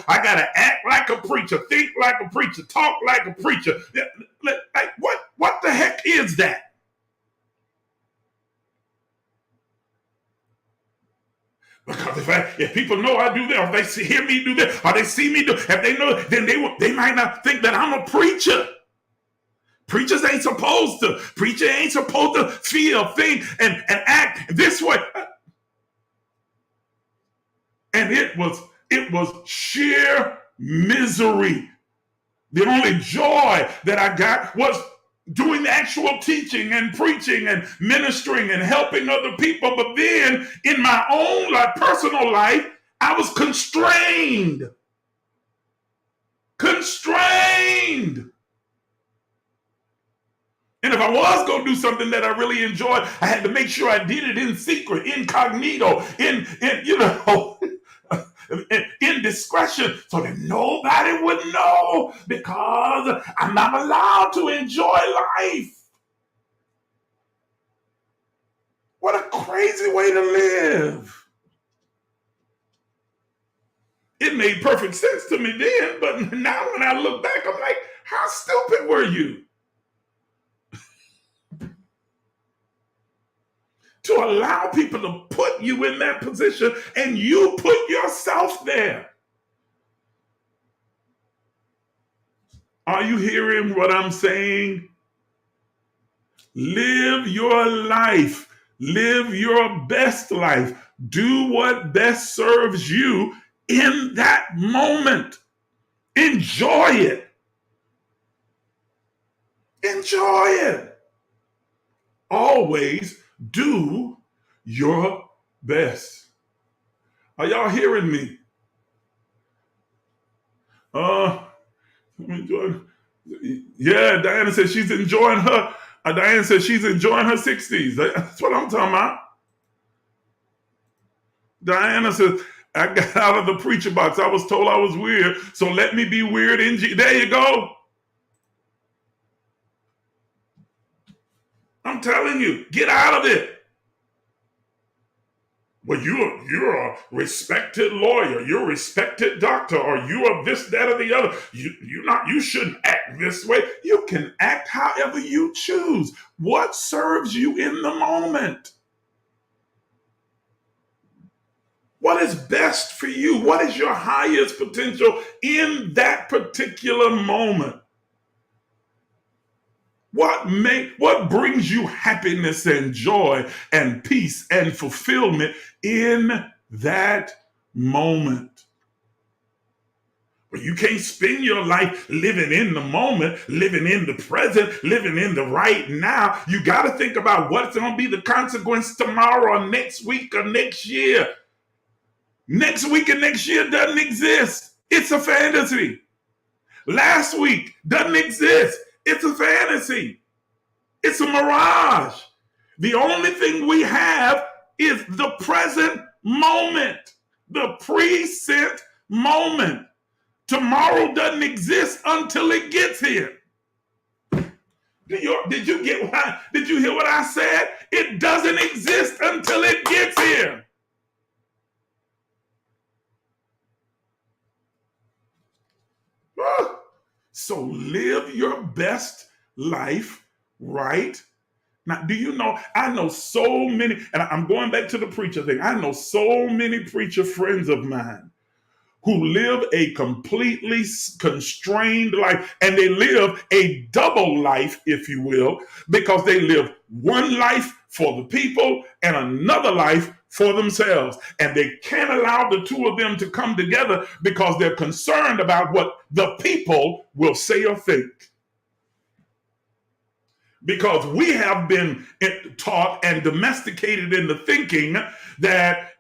I got to act like a preacher, think like a preacher, talk like a preacher. Like, what the heck is that? Because if people know I do that, or they hear me do that, or they see me do, if they know, then they might not think that I'm a preacher. Preachers ain't supposed to. Preacher ain't supposed to feel, think, and act this way. And it was sheer misery. The only joy that I got was doing the actual teaching and preaching and ministering and helping other people. But then in my own personal life, I was constrained. And if I was going to do something that I really enjoyed, I had to make sure I did it in secret, incognito, in discretion, so that nobody would know, because I'm not allowed to enjoy life. What a crazy way to live. It made perfect sense to me then, but now when I look back, I'm like, how stupid were you? To allow people to put you in that position, and you put yourself there. Are you hearing what I'm saying? Live your life. Live your best life. Do what best serves you in that moment. Enjoy it. Enjoy it. Always do your best. Are y'all hearing me? Yeah, Diana says she's enjoying her. Diana says she's enjoying her 60s. That's what I'm talking about. Diana says, I got out of the preacher box. I was told I was weird, so let me be weird in There you go. I'm telling you, get out of it. Well, you're a respected lawyer, you're a respected doctor, or you are this, that, or the other. You shouldn't act this way. You can act however you choose. What serves you in the moment? What is best for you? What is your highest potential in that particular moment? What brings you happiness and joy and peace and fulfillment in that moment? But you can't spend your life living in the moment, living in the present, living in the right now. You got to think about what's going to be the consequence tomorrow or next week or next year. Next week and next year doesn't exist. It's a fantasy. Last week doesn't exist. It's a fantasy. It's a mirage. The only thing we have is the present moment, the present moment. Tomorrow doesn't exist until it gets here. Did you hear what I said? It doesn't exist until it gets here. So live your best life right now. Do you know, I know so many, and I'm going back to the preacher thing. I know so many preacher friends of mine who live a completely constrained life, and they live a double life, if you will, because they live one life for the people and another life for themselves. And they can't allow the two of them to come together because they're concerned about what the people will say or think. Because we have been taught and domesticated into thinking that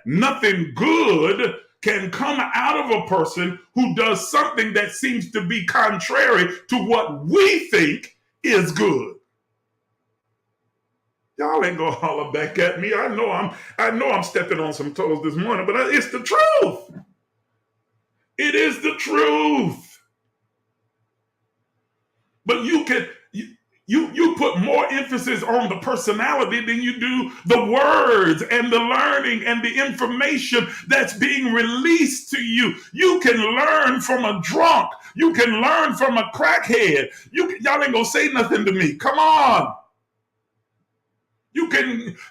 nothing good can come out of a person who does something that seems to be contrary to what we think is good. Y'all ain't gonna holler back at me. I know I'm stepping on some toes this morning, but it's the truth. It is the truth. But you put more emphasis emphasis on the personality than you do the words and the learning and the information that's being released to you. You can learn from a drunk. You can learn from a crackhead. Y'all ain't gonna say nothing to me. Come on.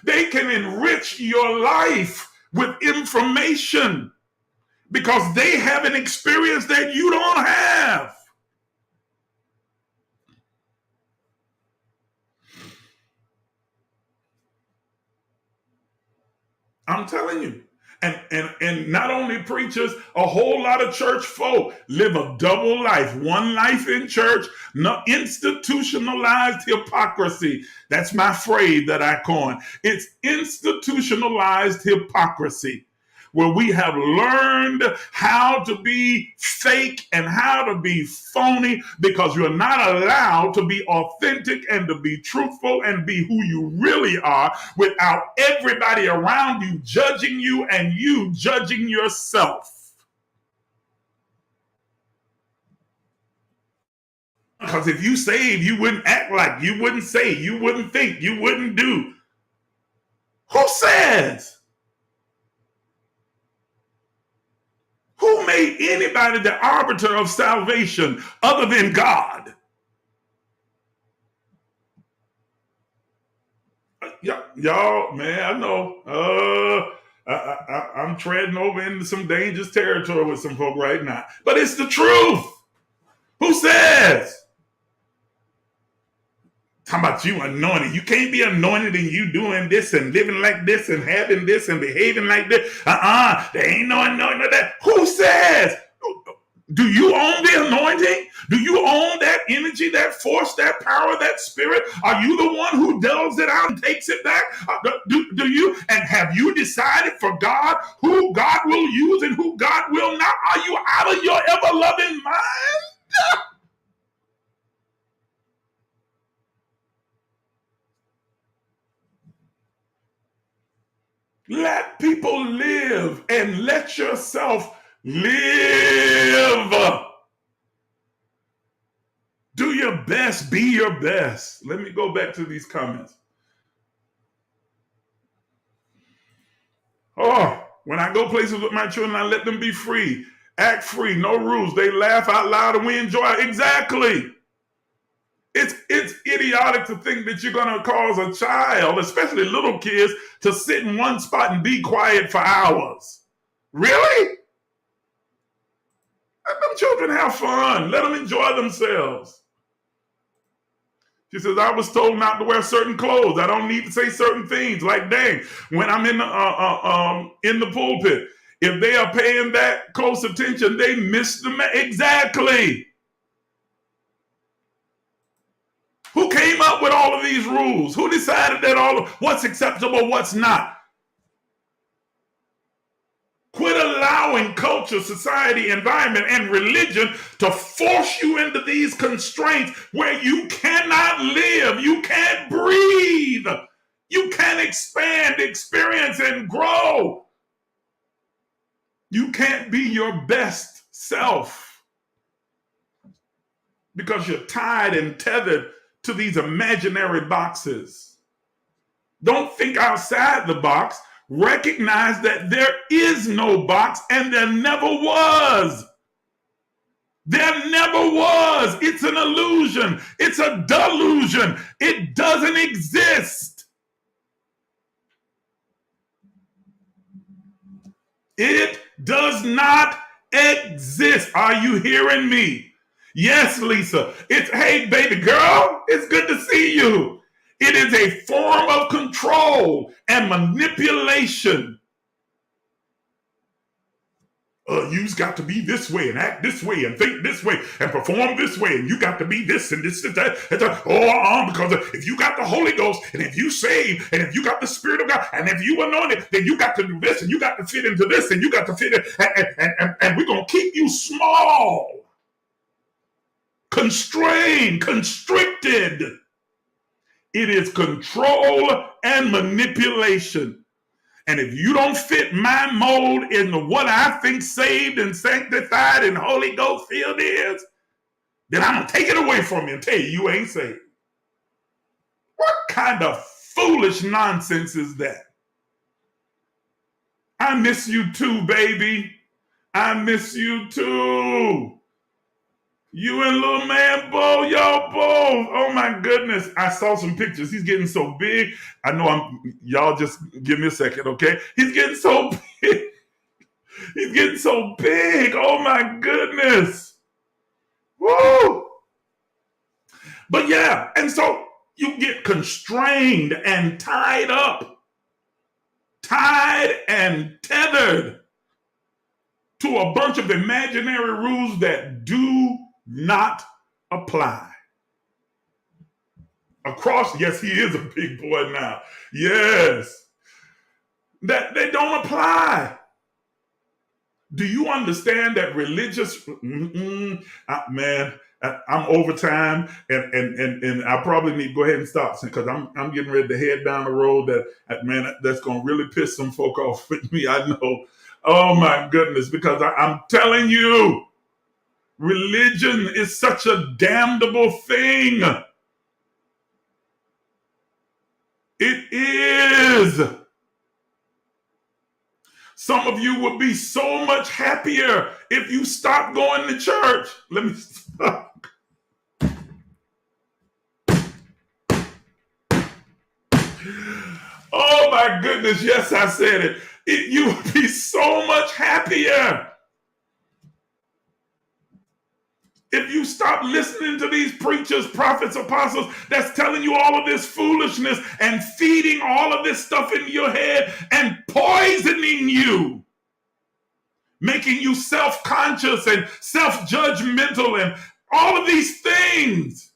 They can enrich your life with information because they have an experience that you don't have. I'm telling you. And not only preachers, a whole lot of church folk live a double life. One life in church, no institutionalized hypocrisy. That's my phrase that I coined. It's institutionalized hypocrisy, where we have learned how to be fake and how to be phony because you're not allowed to be authentic and to be truthful and be who you really are without everybody around you judging you and you judging yourself. Because if you saved, you wouldn't act like, you wouldn't say, you wouldn't think, you wouldn't do. Who says? Who made anybody the arbiter of salvation other than God? Y'all, man, I know. I'm treading over into some dangerous territory with some folk right now. But it's the truth. Who says? Talking about you anointed. You can't be anointed and you doing this and living like this and having this and behaving like this. There ain't no anointing of that. Who says? Do you own the anointing? Do you own that energy, that force, that power, that spirit? Are you the one who delves it out and takes it back? Do you? And have you decided for God who God will use and who God will not? Are you out of your ever-loving mind? Let people live and let yourself live. Do your best, be your best. Let me go back to these comments. Oh, when I go places with my children, I let them be free, act free, no rules. They laugh out loud and we enjoy it. Exactly. It's idiotic to think that you're going to cause a child, especially little kids, to sit in one spot and be quiet for hours. Really? Let them children have fun. Let them enjoy themselves. She says, I was told not to wear certain clothes. I don't need to say certain things. Like, dang, when I'm in the pulpit, if they are paying that close attention, they miss the exactly. Who came up with all of these rules? Who decided that what's acceptable, what's not? Quit allowing culture, society, environment, and religion to force you into these constraints where you cannot live, you can't breathe, you can't expand, experience, and grow. You can't be your best self because you're tied and tethered to these imaginary boxes. Don't think outside the box. Recognize that there is no box and there never was. There never was. It's an illusion. It's a delusion. It doesn't exist. It does not exist. Are you hearing me? Yes, Lisa. Hey, baby girl, it's good to see you. It is a form of control and manipulation. You've got to be this way and act this way and think this way and perform this way. And you got to be this and this and that. Because if you got the Holy Ghost and if you save and if you got the Spirit of God and if you anointed, then you got to do this and you got to fit into this and you got to fit in. And we're going to keep you small, constrained, constricted. It is control and manipulation. And if you don't fit my mold in what I think saved and sanctified and Holy Ghost filled is, then I'm going to take it away from you and tell you you ain't saved. What kind of foolish nonsense is that? I miss you too, baby. I miss you too. You and little man Bo, y'all both. Oh my goodness. I saw some pictures. He's getting so big. I know y'all just give me a second, okay? He's getting so big. He's getting so big. Oh my goodness. Woo. But yeah, and so you get constrained and tied up, tied and tethered to a bunch of imaginary rules that do not apply. Across, yes, he is a big boy now. Yes. That they don't apply. Do you understand that religious, man, I'm over time and I probably need to go ahead and stop because I'm getting ready to head down the road man, that's going to really piss some folk off with me. I know. Oh my goodness, because I'm telling you, religion is such a damnable thing. It is. Some of you would be so much happier if you stopped going to church. Let me stop. Oh my goodness, yes, I said it. You would be so much happier if you stop listening to these preachers, prophets, apostles that's telling you all of this foolishness and feeding all of this stuff into your head and poisoning you, making you self-conscious and self-judgmental and all of these things.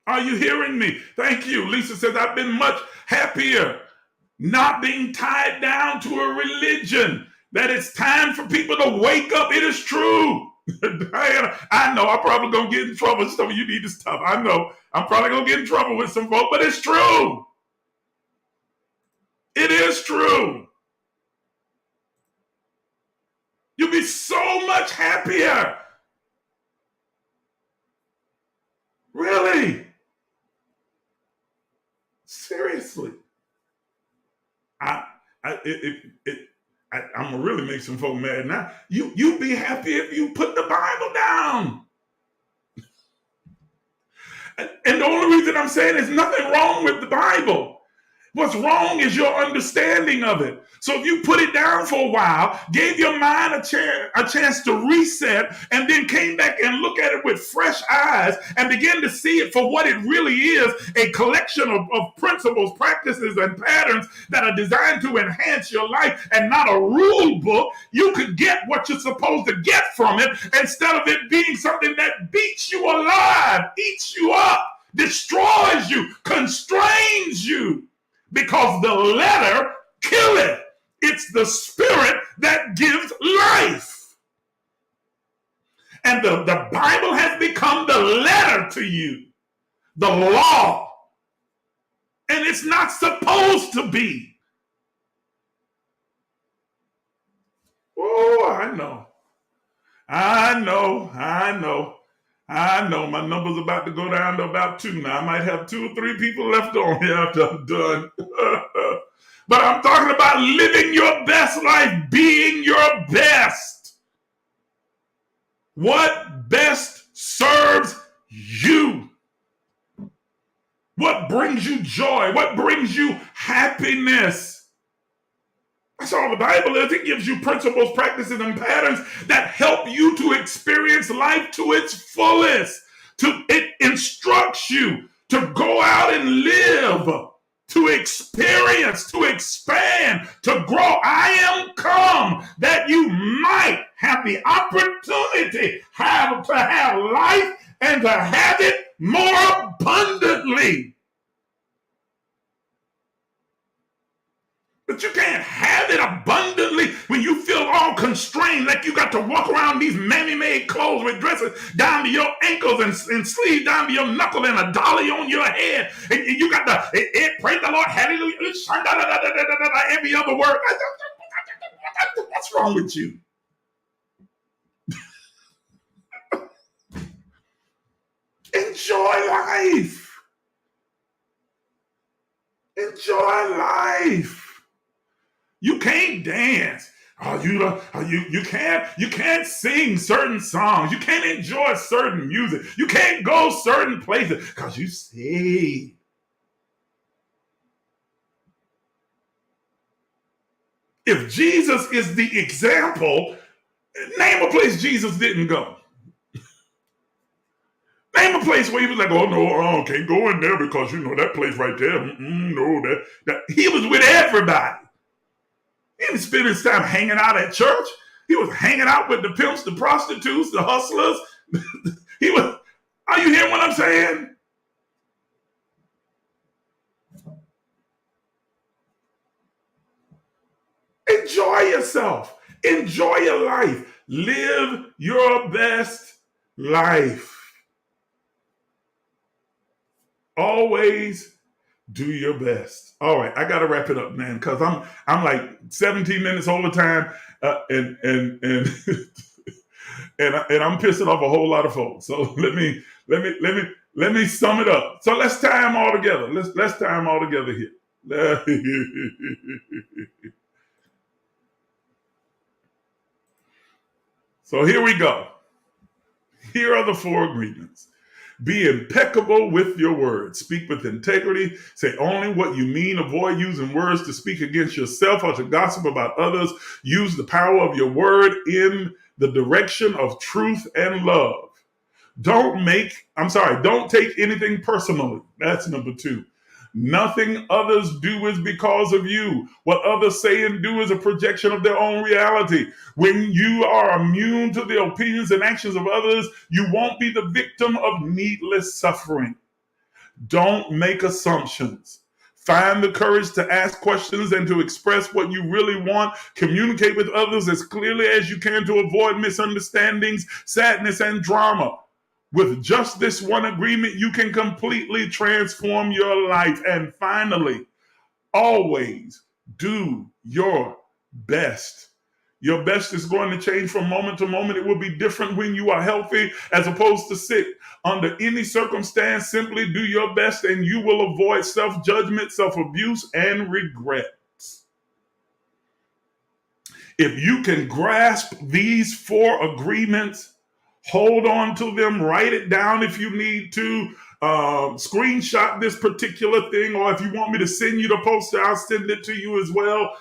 Are you hearing me? Thank you. Lisa says, I've been much happier not being tied down to a religion, that it's time for people to wake up. It is true. I know I'm probably going to get in trouble. Some of you need to stop. I know I'm probably going to get in trouble with some folks, but it's true. It is true. You'll be so much happier. Really? Seriously. I'm gonna really make some folk mad now. You'd be happy if you put the Bible down. And the only reason I'm saying there's nothing wrong with the Bible. What's wrong is your understanding of it. So if you put it down for a while, gave your mind a chance to reset, and then came back and look at it with fresh eyes and begin to see it for what it really is, a collection of principles, practices, and patterns that are designed to enhance your life and not a rule book, you could get what you're supposed to get from it instead of it being something that beats you alive, eats you up, destroys you, constrains you. Because the letter killeth. It's the spirit that gives life. And the Bible has become the letter to you, the law. And it's not supposed to be. Oh, I know. My number's about to go down to about 2 now. I might have 2 or 3 people left on here after I'm done. But I'm talking about living your best life, being your best. What best serves you? What brings you joy? What brings you happiness? That's all the Bible is. It gives you principles, practices, and patterns that help you to experience life to its fullest. It instructs you to go out and live, to experience, to expand, to grow. I am come that you might have the opportunity to have life and to have it more abundantly. But you can't have it abundantly when you feel all constrained, like you got to walk around these mammy-made clothes with dresses down to your ankles and sleeves down to your knuckle and a dolly on your head. And you got the, praise the Lord, hallelujah, every other word. What's wrong with you? Enjoy life. Enjoy life. You can't dance. You can't sing certain songs. You can't enjoy certain music. You can't go certain places because you saved. If Jesus is the example, name a place Jesus didn't go. Name a place where he was like, oh no, I can't go in there because that place right there. No, that he was with everybody. He didn't spend his time hanging out at church. He was hanging out with the pimps, the prostitutes, the hustlers. He was. Are you hearing what I'm saying? Enjoy yourself. Enjoy your life. Live your best life. Always do your best. All right, I gotta wrap it up, man, because I'm like 17 minutes over time, and and I'm pissing off a whole lot of folks. So let me sum it up. So let's tie them all together. Let's tie them all together here. So here we go. Here are the 4 agreements. Be impeccable with your words. Speak with integrity. Say only what you mean. Avoid using words to speak against yourself or to gossip about others. Use the power of your word in the direction of truth and love. Don't take anything personally. That's number 2. Nothing others do is because of you. What others say and do is a projection of their own reality. When you are immune to the opinions and actions of others, you won't be the victim of needless suffering. Don't make assumptions. Find the courage to ask questions and to express what you really want. Communicate with others as clearly as you can to avoid misunderstandings, sadness, and drama. With just this one agreement, you can completely transform your life. And finally, always do your best. Your best is going to change from moment to moment. It will be different when you are healthy as opposed to sick. Under any circumstance, simply do your best and you will avoid self-judgment, self-abuse, and regrets. If you can grasp these 4 agreements, hold on to them, write it down if you need to, screenshot this particular thing, or if you want me to send you the poster, I'll send it to you as well.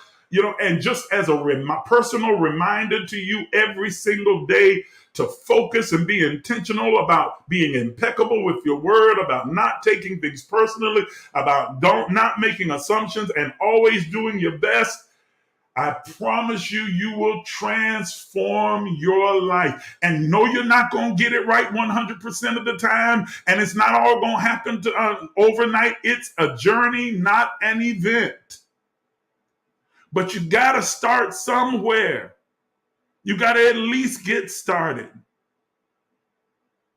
And just as a personal reminder to you every single day to focus and be intentional about being impeccable with your word, about not taking things personally, about not making assumptions, and always doing your best. I promise you, you will transform your life. And no, you're not going to get it right 100% of the time. And it's not all going to happen overnight. It's a journey, not an event. But you got to start somewhere. You got to at least get started.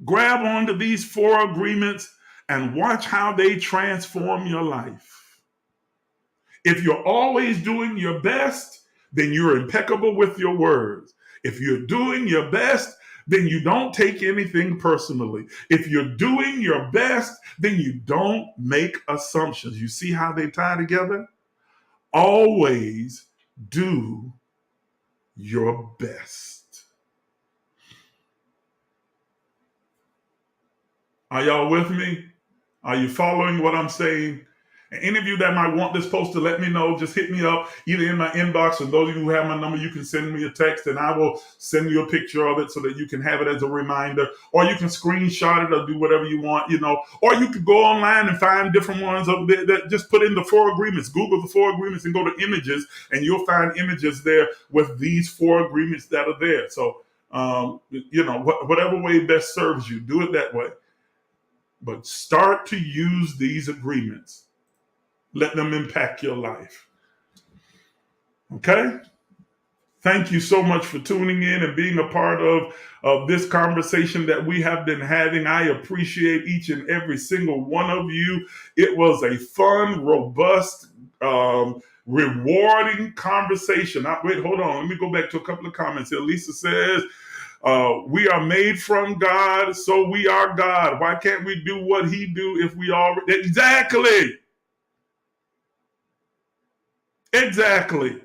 Grab onto these 4 agreements and watch how they transform your life. If you're always doing your best, then you're impeccable with your words. If you're doing your best, then you don't take anything personally. If you're doing your best, then you don't make assumptions. You see how they tie together? Always do your best. Are y'all with me? Are you following what I'm saying? And any of you that might want this poster, let me know. Just hit me up either in my inbox, and those of you who have my number, you can send me a text and I will send you a picture of it so that you can have it as a reminder, or you can screenshot it or do whatever you want, or you could go online and find different ones up there that just put in the 4 agreements. Google the 4 agreements and go to images, and you'll find images there with these 4 agreements that are there. So, whatever way best serves you, do it that way. But start to use these agreements. Let them impact your life. Okay? Thank you so much for tuning in and being a part of this conversation that we have been having. I appreciate each and every single one of you. It was a fun, robust, rewarding conversation. Wait, hold on. Let me go back to a couple of comments here. Lisa says, We are made from God, so we are God. Why can't we do what he do if we already... Exactly.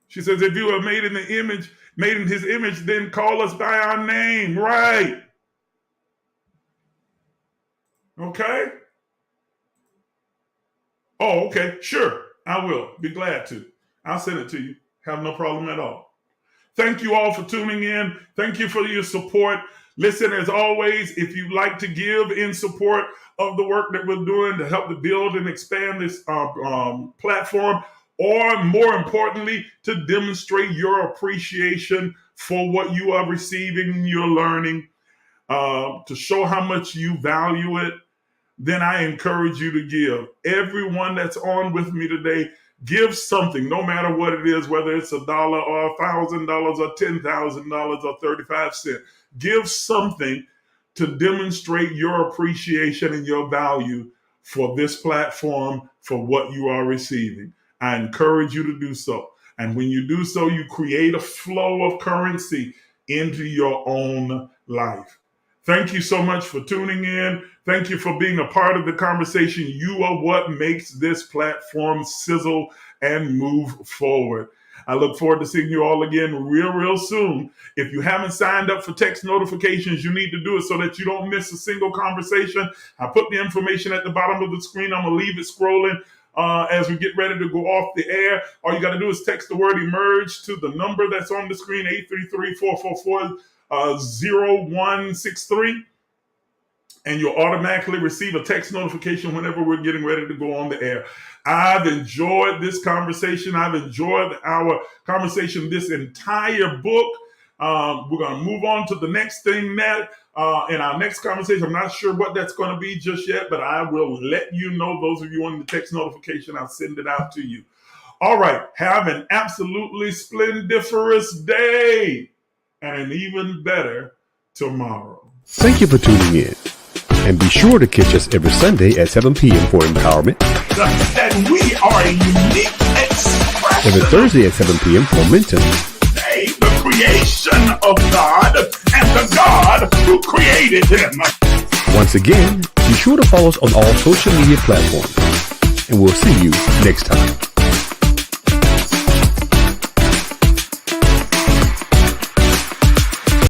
She says, if you are made in his image, then call us by our name. Right. Okay. Oh, okay. Sure. I will. Be glad to. I'll send it to you. Have no problem at all. Thank you all for tuning in. Thank you for your support. Listen, as always, if you'd like to give in support of the work that we're doing to help to build and expand this platform, or more importantly, to demonstrate your appreciation for what you are receiving and you're learning, to show how much you value it, then I encourage you to give. Everyone that's on with me today, give something, no matter what it is, whether it's $1 or $1,000 or $10,000 or 35 cents. Give something to demonstrate your appreciation and your value for this platform, for what you are receiving. I encourage you to do so. And when you do so, you create a flow of currency into your own life. Thank you so much for tuning in. Thank you for being a part of the conversation. You are what makes this platform sizzle and move forward. I look forward to seeing you all again real soon. If you haven't signed up for text notifications, you need to do it so that you don't miss a single conversation. I put the information at the bottom of the screen. I'm going to leave it scrolling as we get ready to go off the air. All you got to do is text the word emerge to the number that's on the screen, 833-444-0163. And you'll automatically receive a text notification whenever we're getting ready to go on the air. I've enjoyed this conversation. I've enjoyed our conversation, this entire book. We're going to move on to the next thing that in our next conversation. I'm not sure what that's going to be just yet, but I will let you know. Those of you on the text notification, I'll send it out to you. All right. Have an absolutely splendiferous day and an even better tomorrow. Thank you for tuning in. And be sure to catch us every Sunday at 7 p.m. for empowerment. That we are a unique expression. Every Thursday at 7 p.m. for momentum. The creation of God and the God who created him. Once again, be sure to follow us on all social media platforms. And we'll see you next time.